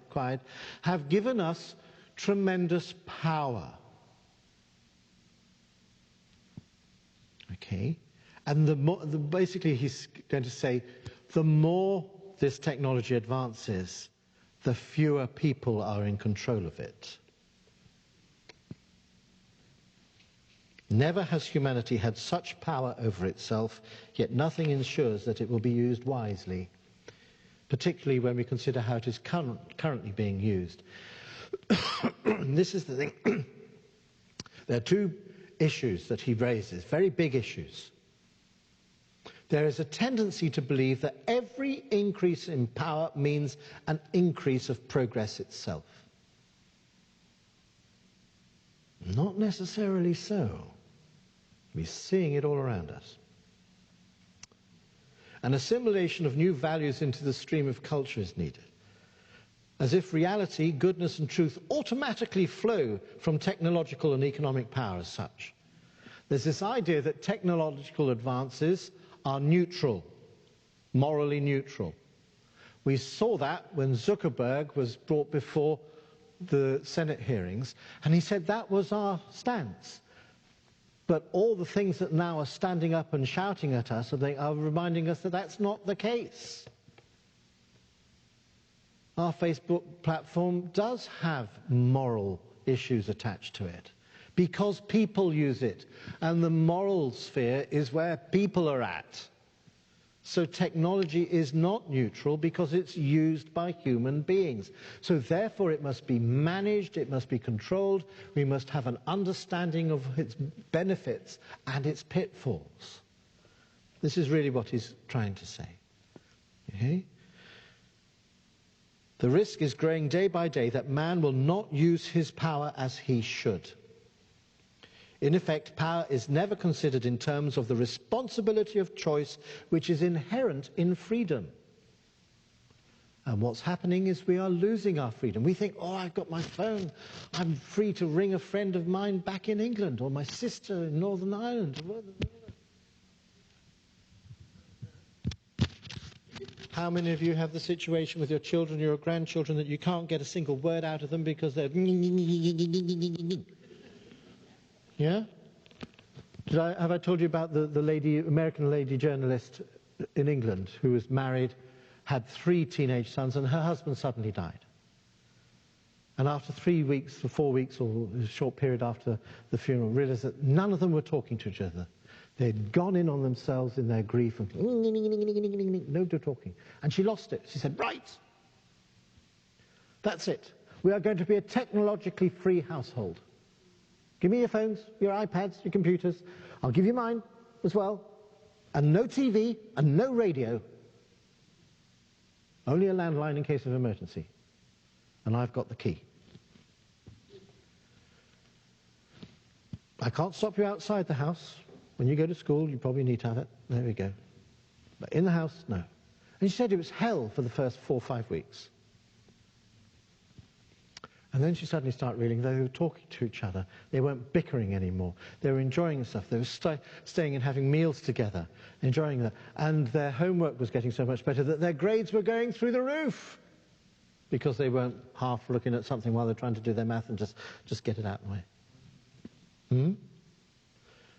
have given us tremendous power. Okay? And basically he's going to say, the more this technology advances, the fewer people are in control of it. Never has humanity had such power over itself, yet nothing ensures that it will be used wisely, particularly when we consider how it is currently being used. This is the thing. There are two issues that he raises, very big issues. There is a tendency to believe that every increase in power means an increase of progress itself. Not necessarily so. We're seeing it all around us. An assimilation of new values into the stream of culture is needed, as if reality, goodness and truth automatically flow from technological and economic power as such. There's this idea that technological advances are neutral, morally neutral. We saw that when Zuckerberg was brought before the Senate hearings, and he said that was our stance. But all the things that now are standing up and shouting at us are reminding us that that's not the case. Our Facebook platform does have moral issues attached to it because people use it, and the moral sphere is where people are at. So technology is not neutral because it's used by human beings. So therefore it must be managed, it must be controlled, we must have an understanding of its benefits and its pitfalls. This is really what he's trying to say. Okay? The risk is growing day by day that man will not use his power as he should. In effect, power is never considered in terms of the responsibility of choice which is inherent in freedom. And what's happening is we are losing our freedom. We think, oh, I've got my phone. I'm free to ring a friend of mine back in England or my sister in Northern Ireland. How many of you have the situation with your children, your grandchildren, that you can't get a single word out of them because they're... Yeah? Have I told you about the American lady journalist in England who was married, had 3 teenage sons, and her husband suddenly died? And after 3 weeks or 4 weeks, or a short period after the funeral, realized that none of them were talking to each other. They'd gone in on themselves in their grief and no talking. And she lost it. She said, right, that's it. We are going to be a technologically free household. Give me your phones, your iPads, your computers. I'll give you mine as well. And no TV and no radio. Only a landline in case of emergency. And I've got the key. I can't stop you outside the house. When you go to school, you probably need to have it. There we go. But in the house, no. And she said it was hell for the first 4 or 5 weeks. And then she suddenly started realizing they were talking to each other. They weren't bickering anymore. They were enjoying stuff. They were staying and having meals together, enjoying that. And their homework was getting so much better that their grades were going through the roof because they weren't half looking at something while they're trying to do their math and just get it out of the way.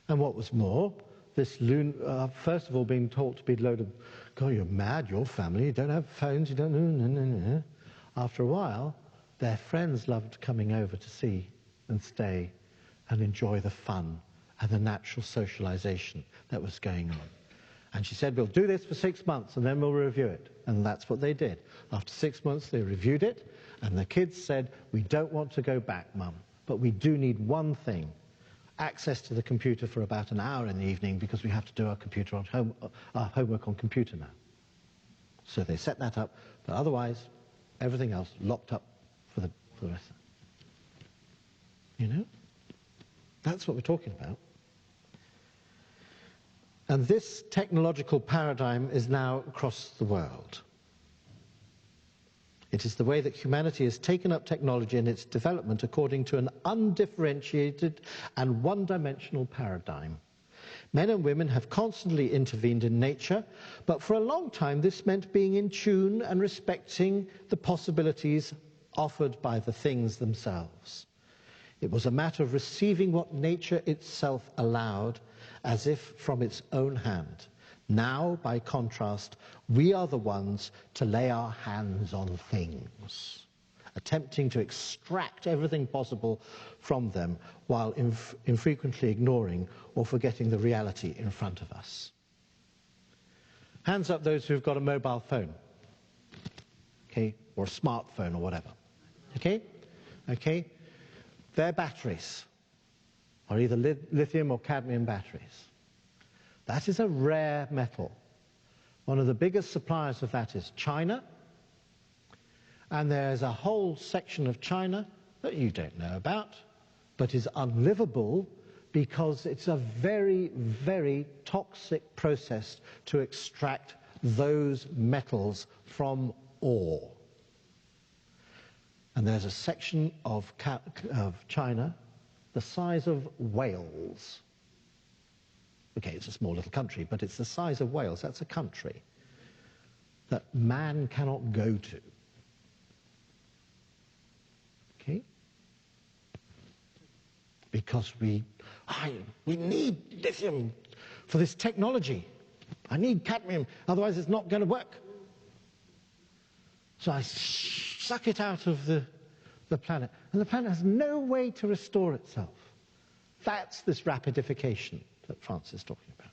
And what was more, this first of all being taught to be a load of, God, you're mad, your family, you don't have phones, you don't... After a while, their friends loved coming over to see and stay and enjoy the fun and the natural socialization that was going on. And she said, we'll do this for 6 months and then we'll review it. And that's what they did. After 6 months, they reviewed it, and the kids said, we don't want to go back, Mum, but we do need one thing, access to the computer for about an hour in the evening because we have to do our homework on computer now. So they set that up, but otherwise, everything else locked up for the rest of it. You know? That's what we're talking about. And this technological paradigm is now across the world. It is the way that humanity has taken up technology and its development according to an undifferentiated and one-dimensional paradigm. Men and women have constantly intervened in nature, but for a long time this meant being in tune and respecting the possibilities offered by the things themselves. It was a matter of receiving what nature itself allowed, as if from its own hand. Now, by contrast, we are the ones to lay our hands on things, attempting to extract everything possible from them while infrequently ignoring or forgetting the reality in front of us. Hands up those who've got a mobile phone, okay, or a smartphone or whatever, okay? Okay? Their batteries are either lithium or cadmium batteries. That is a rare metal. One of the biggest suppliers of that is China. And there's a whole section of China that you don't know about, but is unlivable because it's a very, very toxic process to extract those metals from ore. And there's a section of China the size of Wales. Okay, it's a small little country, but it's the size of Wales. That's a country that man cannot go to. Okay? Because we need lithium for this technology. I need cadmium, otherwise it's not going to work. So I suck it out of the planet. And the planet has no way to restore itself. That's this rapidification that France is talking about.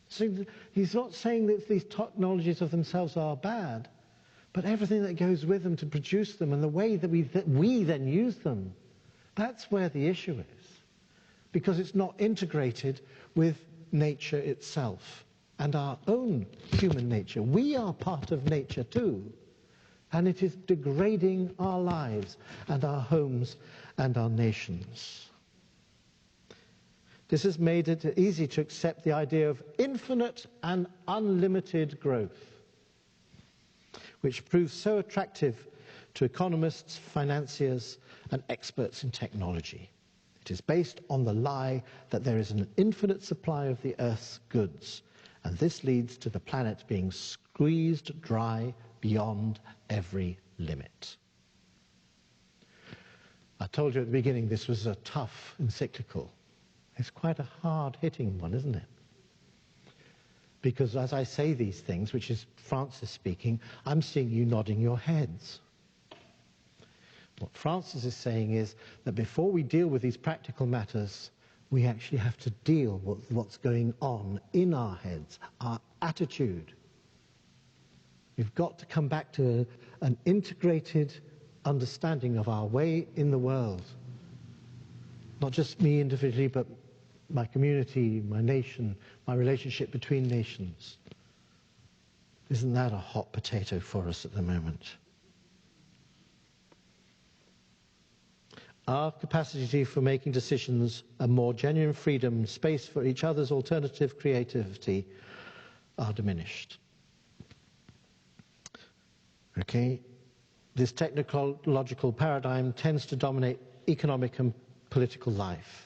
So he's not saying that these technologies of themselves are bad, but everything that goes with them to produce them and the way that we then use them, that's where the issue is. Because it's not integrated with nature itself and our own human nature. We are part of nature too. And it is degrading our lives and our homes and our nations. This has made it easy to accept the idea of infinite and unlimited growth, which proves so attractive to economists, financiers, and experts in technology. It is based on the lie that there is an infinite supply of the Earth's goods, and this leads to the planet being squeezed dry beyond every limit. I told you at the beginning this was a tough encyclical. It's quite a hard-hitting one, isn't it? Because as I say these things, which is Francis speaking, I'm seeing you nodding your heads. What Francis is saying is that before we deal with these practical matters, we actually have to deal with what's going on in our heads, our attitude. We've got to come back to an integrated understanding of our way in the world. Not just me individually, but my community, my nation, my relationship between nations. Isn't that a hot potato for us at the moment? Our capacity for making decisions, a more genuine freedom, space for each other's alternative creativity are diminished. Okay? This technological paradigm tends to dominate economic and political life.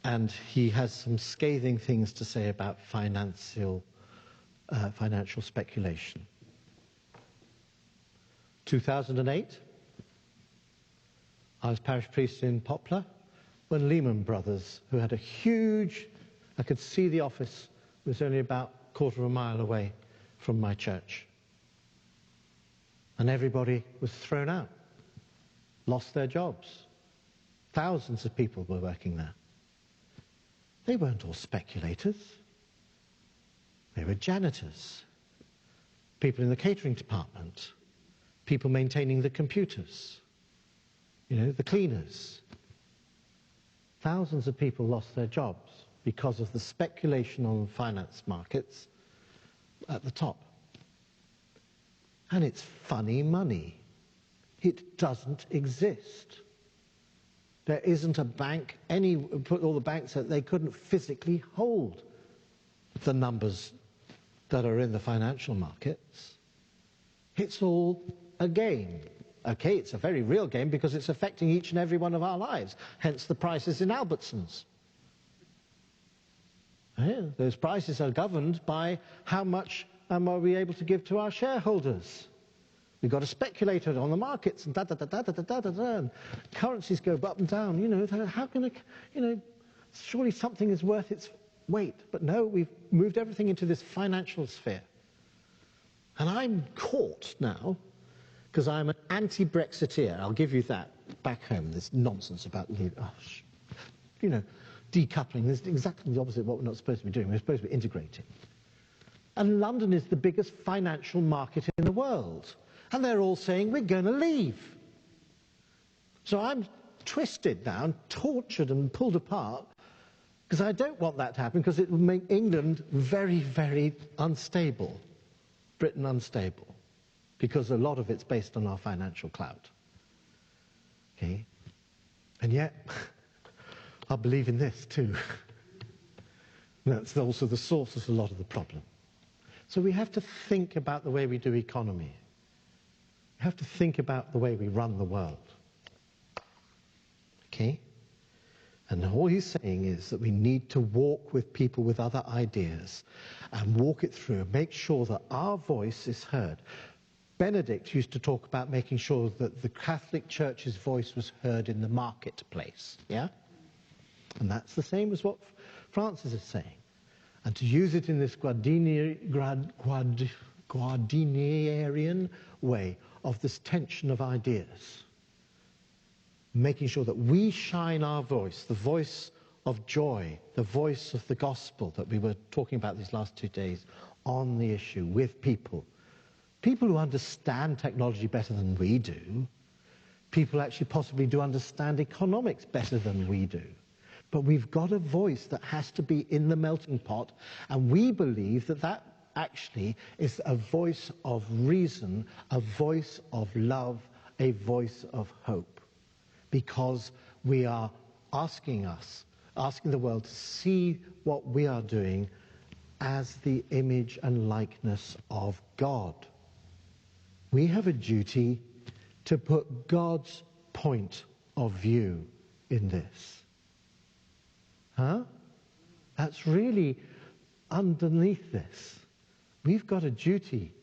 And he has some scathing things to say about financial speculation. 2008, I was parish priest in Poplar when Lehman Brothers, who had a huge, I could see the office, was only about a quarter of a mile away from my church. And everybody was thrown out, lost their jobs. Thousands of people were working there. They weren't all speculators. They were janitors, people in the catering department, people maintaining the computers, the cleaners. Thousands of people lost their jobs because of the speculation on finance markets at the top. And it's funny money. It doesn't exist. There isn't a bank, put all the banks that they couldn't physically hold the numbers that are in the financial markets. It's all a game. Okay, it's a very real game because it's affecting each and every one of our lives, hence the prices in Albertsons. Yeah, those prices are governed by how much are we able to give to our shareholders. We've got to speculate on the markets and and currencies go up and down. You know, how can surely something is worth its weight. But no, we've moved everything into this financial sphere. And I'm caught now because I'm an anti-Brexiteer. I'll give you that back home, this nonsense about, decoupling. This is exactly the opposite of what we're not supposed to be doing. We're supposed to be integrating. And London is the biggest financial market in the world. And they're all saying, we're going to leave. So I'm twisted now and tortured and pulled apart because I don't want that to happen because it will make England very, very unstable. Britain unstable. Because a lot of it's based on our financial clout. Okay? And yet, I believe in this too. That's also the source of a lot of the problem. So we have to think about the way we do economy. We have to think about the way we run the world. Okay? And all he's saying is that we need to walk with people with other ideas and walk it through and make sure that our voice is heard. Benedict used to talk about making sure that the Catholic Church's voice was heard in the marketplace. Yeah? And that's the same as what Francis is saying. And to use it in this Guardinian way of this tension of ideas. Making sure that we shine our voice, the voice of joy, the voice of the gospel that we were talking about these last 2 days on the issue with people. People who understand technology better than we do. People actually possibly do understand economics better than we do. But we've got a voice that has to be in the melting pot, and we believe that that actually is a voice of reason, a voice of love, a voice of hope. Because we are asking the world to see what we are doing as the image and likeness of God. We have a duty to put God's point of view in this. Huh? That's really underneath this. We've got a duty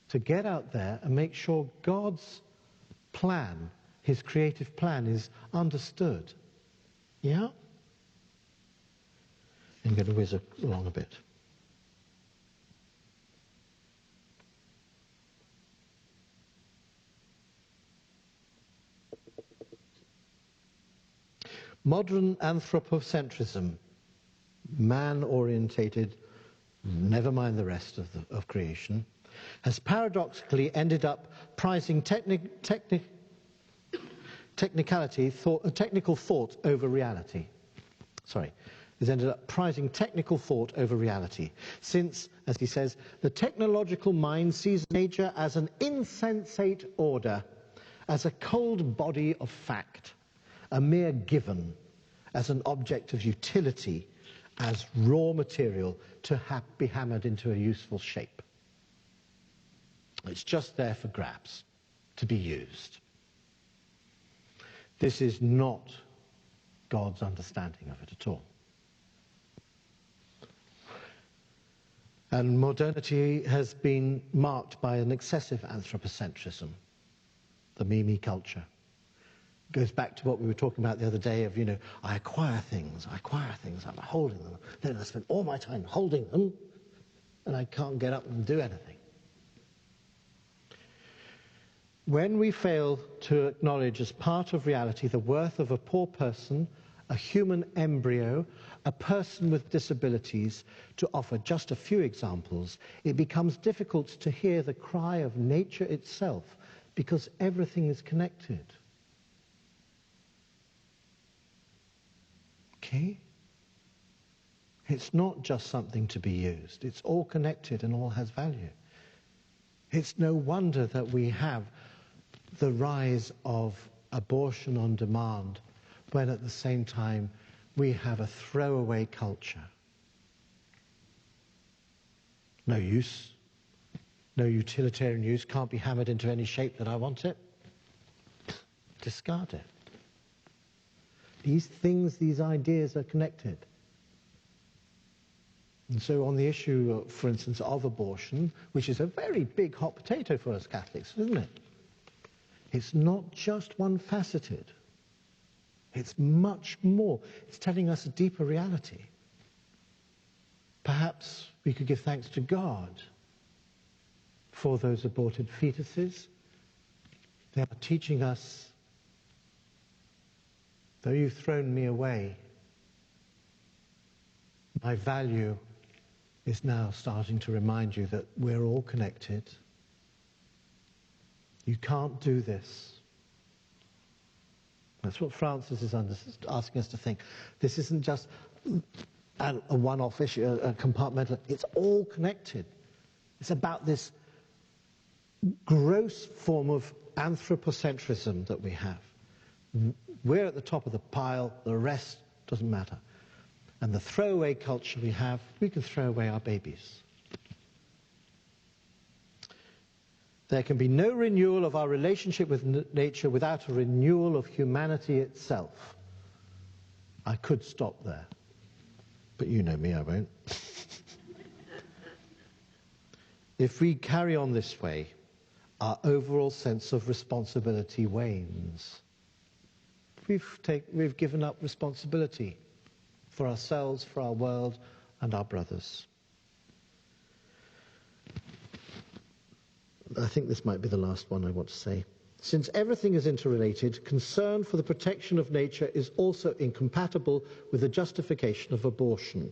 to get out there and make sure God's plan, his creative plan, is understood. Yeah? I'm going to whiz along a bit. Modern anthropocentrism, man-orientated, never mind the rest of creation, has paradoxically ended up prizing technical thought over reality. Has ended up prizing technical thought over reality. Since, as he says, the technological mind sees nature as an insensate order, as a cold body of fact, a mere given, as an object of utility, as raw material to be hammered into a useful shape. It's just there for grabs, to be used. This is not God's understanding of it at all. And modernity has been marked by an excessive anthropocentrism, the me culture. Goes back to what we were talking about the other day of, I acquire things, I'm holding them. Then I spend all my time holding them, and I can't get up and do anything. When we fail to acknowledge as part of reality the worth of a poor person, a human embryo, a person with disabilities, to offer just a few examples, it becomes difficult to hear the cry of nature itself, because everything is connected. Okay? It's not just something to be used. It's all connected and all has value. It's no wonder that we have the rise of abortion on demand when at the same time we have a throwaway culture. No use. no utilitarian use, can't be hammered into any shape that I want it. Discard it. These things, these ideas are connected. And so on the issue, for instance, of abortion, which is a very big hot potato for us Catholics, isn't it? It's not just one-faceted. It's much more. It's telling us a deeper reality. Perhaps we could give thanks to God for those aborted fetuses. They are teaching us, though you've thrown me away, my value is now starting to remind you that we're all connected. You can't do this. That's what Francis is asking us to think. This isn't just a one-off issue, a compartmental. It's all connected. It's about this gross form of anthropocentrism that we have. We're at the top of the pile, the rest doesn't matter. And the throwaway culture we have, we can throw away our babies. There can be no renewal of our relationship with nature without a renewal of humanity itself. I could stop there, but you know me, I won't. If we carry on this way, our overall sense of responsibility wanes. We've given up responsibility for ourselves, for our world, and our brothers. I think this might be the last one I want to say. Since everything is interrelated, concern for the protection of nature is also incompatible with the justification of abortion.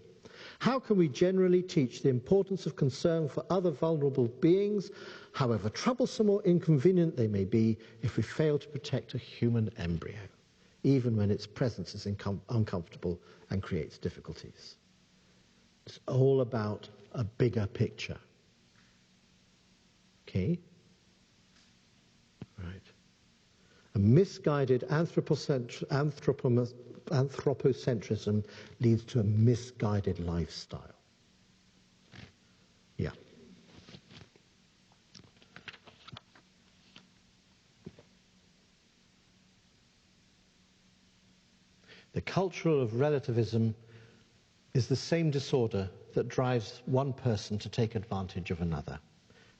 How can we generally teach the importance of concern for other vulnerable beings, however troublesome or inconvenient they may be, if we fail to protect a human embryo, even when its presence is uncomfortable and creates difficulties? It's all about a bigger picture. Okay? Right. A misguided anthropocentrism leads to a misguided lifestyle. Yeah. The culture of relativism is the same disorder that drives one person to take advantage of another,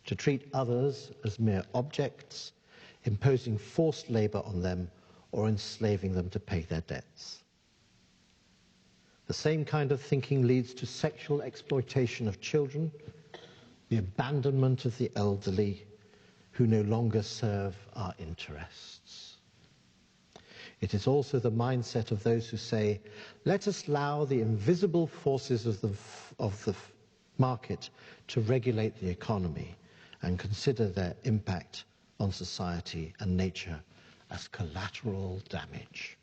to treat others as mere objects, imposing forced labor on them or enslaving them to pay their debts. The same kind of thinking leads to sexual exploitation of children, the abandonment of the elderly who no longer serve our interests. It is also the mindset of those who say, let us allow the invisible forces of the market to regulate the economy and consider their impact on society and nature as collateral damage.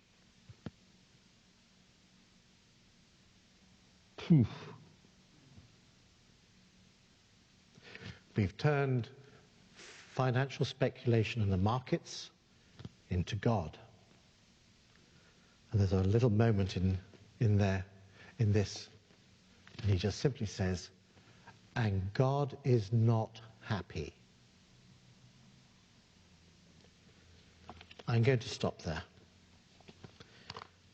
We've turned financial speculation in the markets into God. And there's a little moment in this, and he just simply says, and God is not happy. I'm going to stop there.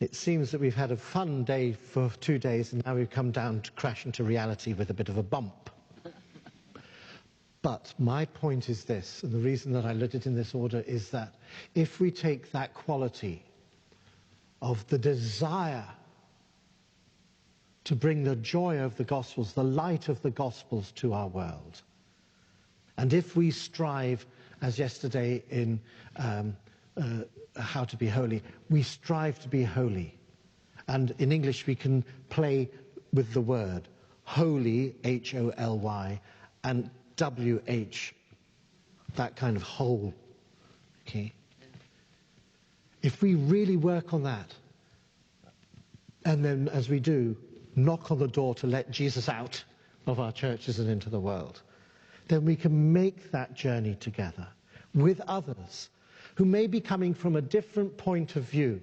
It seems that we've had a fun day for 2 days, and now we've come down to crash into reality with a bit of a bump. But my point is this, and the reason that I lit it in this order is that if we take that quality of the desire to bring the joy of the Gospels, the light of the Gospels to our world, and if we strive, as yesterday in How to Be Holy, we strive to be holy. And in English we can play with the word holy, H-O-L-Y, and W-H, that kind of whole. Okay? If we really work on that, and then as we do, knock on the door to let Jesus out of our churches and into the world, then we can make that journey together with others who may be coming from a different point of view,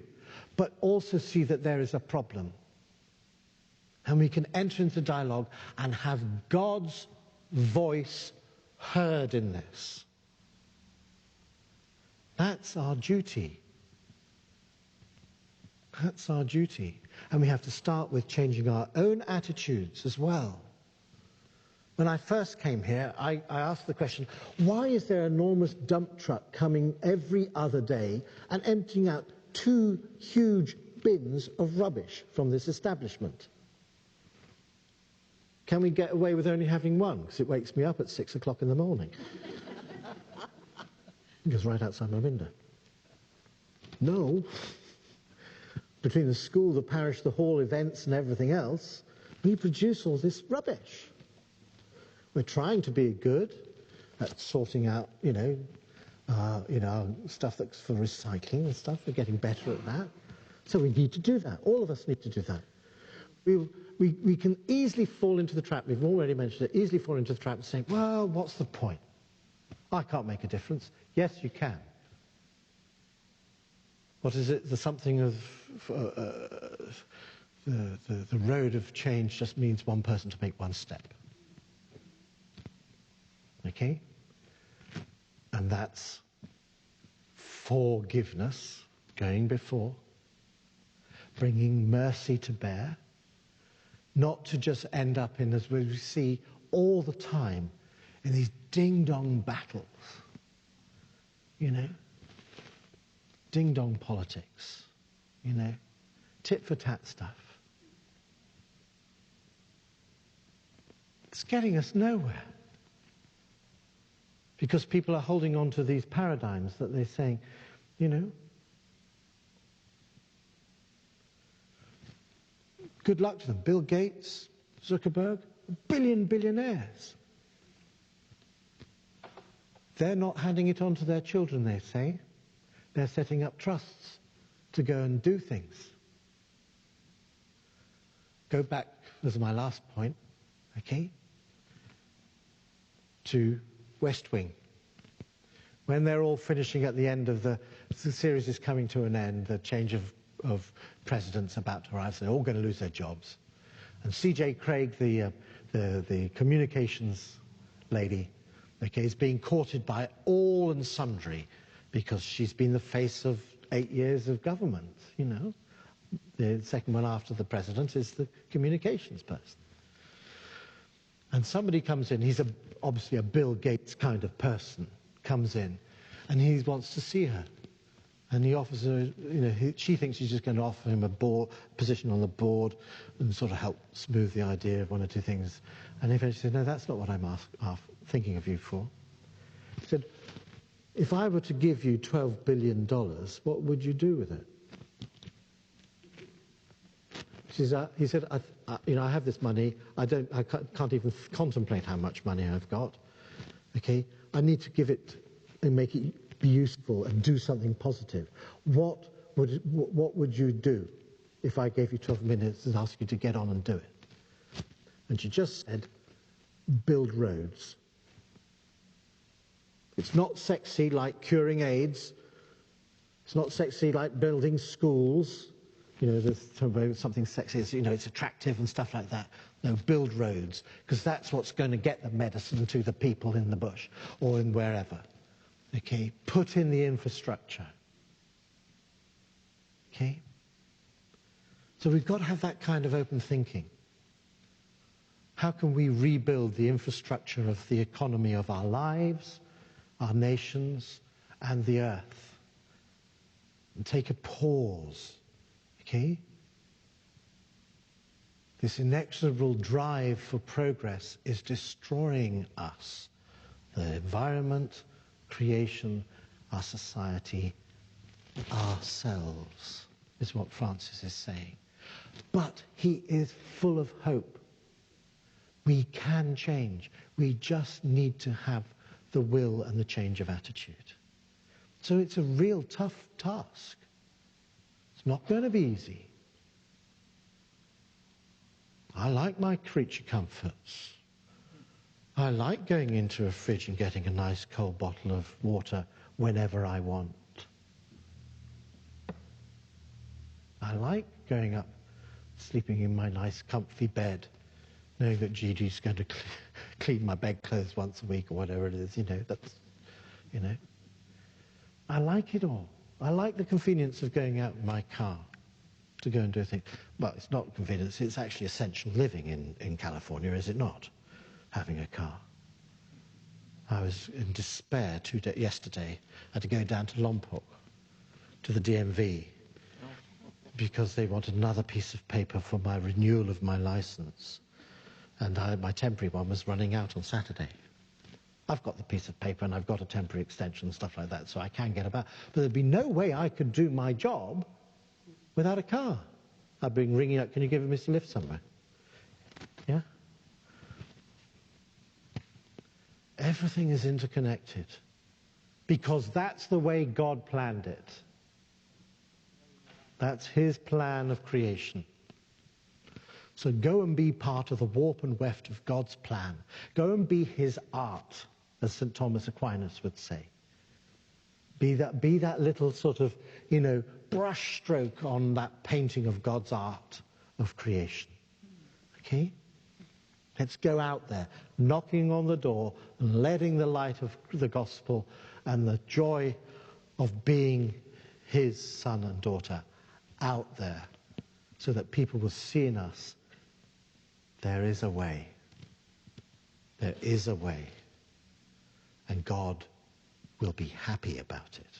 but also see that there is a problem. And we can enter into dialogue and have God's voice heard in this. That's our duty. That's our duty. And we have to start with changing our own attitudes as well. When I first came here, I asked the question, why is there an enormous dump truck coming every other day and emptying out 2 huge bins of rubbish from this establishment? Can we get away with only having one? Because it wakes me up at 6 o'clock in the morning. It goes right outside my window. No. Between the school, the parish, the hall, events and everything else, we produce all this rubbish. We're trying to be good at sorting out, stuff that's for recycling and stuff. We're getting better at that. So we need to do that. All of us need to do that. We can easily fall into the trap, we've already mentioned it, easily fall into the trap of saying, well, what's the point? I can't make a difference. Yes, you can. What is it? The something of the road of change just means one person to make one step. Okay? And that's forgiveness, going before, bringing mercy to bear, not to just end up in, as we see all the time, in these ding-dong battles, ding-dong politics, tit-for-tat stuff. It's getting us nowhere. Because people are holding on to these paradigms that they're saying, good luck to them. Bill Gates, Zuckerberg, billionaires. They're not handing it on to their children, they say. They're setting up trusts to go and do things. Go back, this is my last point, okay, to West Wing. When they're all finishing at the end of the series is coming to an end, the change of president's about to arrive, so they're all going to lose their jobs. And C.J. Craig, the communications lady, okay, is being courted by all and sundry because she's been the face of 8 years of government, The second one after the president is the communications person. And somebody comes in, he's obviously a Bill Gates kind of person, comes in, and he wants to see her. And he offers her, she thinks he's just going to offer him a position on the board and sort of help smooth the idea of 1 or 2 things. And he eventually said, no, that's not what I'm thinking of you for. He said, if I were to give you $12 billion, what would you do with it? He said, I have this money. I can't even contemplate how much money I've got. Okay, I need to give it and make it be useful and do something positive. What would you do if I gave you 12 minutes and asked you to get on and do it? And she just said, build roads. It's not sexy like curing AIDS. It's not sexy like building schools. There's something sexy, it's attractive and stuff like that. No, build roads, because that's what's going to get the medicine to the people in the bush or in wherever. Okay, put in the infrastructure. Okay? So we've got to have that kind of open thinking. How can we rebuild the infrastructure of the economy of our lives, our nations, and the earth? And take a pause. Okay? This inexorable drive for progress is destroying us. The environment, creation, our society, ourselves, is what Francis is saying. But he is full of hope. We can change. We just need to have the will and the change of attitude. So it's a real tough task. It's not going to be easy. I like my creature comforts. I like going into a fridge and getting a nice cold bottle of water whenever I want. I like going up, sleeping in my nice comfy bed knowing that Gigi's going to clean my bedclothes once a week or whatever it is, that's, I like it all. I like the convenience of going out in my car to go and do things. Well, it's not convenience, it's actually essential living in California, is it not? Having a car. I was in despair yesterday. I had to go down to Lompoc, to the DMV, because they wanted another piece of paper for my renewal of my license. And my temporary one was running out on Saturday. I've got the piece of paper and I've got a temporary extension and stuff like that, so I can get about. But there'd be no way I could do my job without a car. I'd be ringing up, can you give me a lift somewhere? Yeah? Everything is interconnected because that's the way God planned it. That's his plan of creation. So go and be part of the warp and weft of God's plan. Go and be his art, as St. Thomas Aquinas would say. Be that little sort of, brush stroke on that painting of God's art of creation. Okay? Let's go out there, knocking on the door and letting the light of the gospel and the joy of being his son and daughter out there so that people will see in us there is a way. There is a way. And God will be happy about it.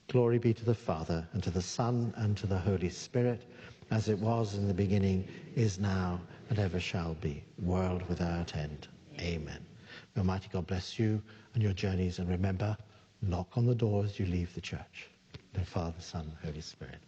Glory be to the Father, and to the Son, and to the Holy Spirit, as it was in the beginning, is now, and ever shall be, world without end. Amen. May Almighty God bless you and your journeys, and remember, knock on the door as you leave the church. The Father, Son, Holy Spirit.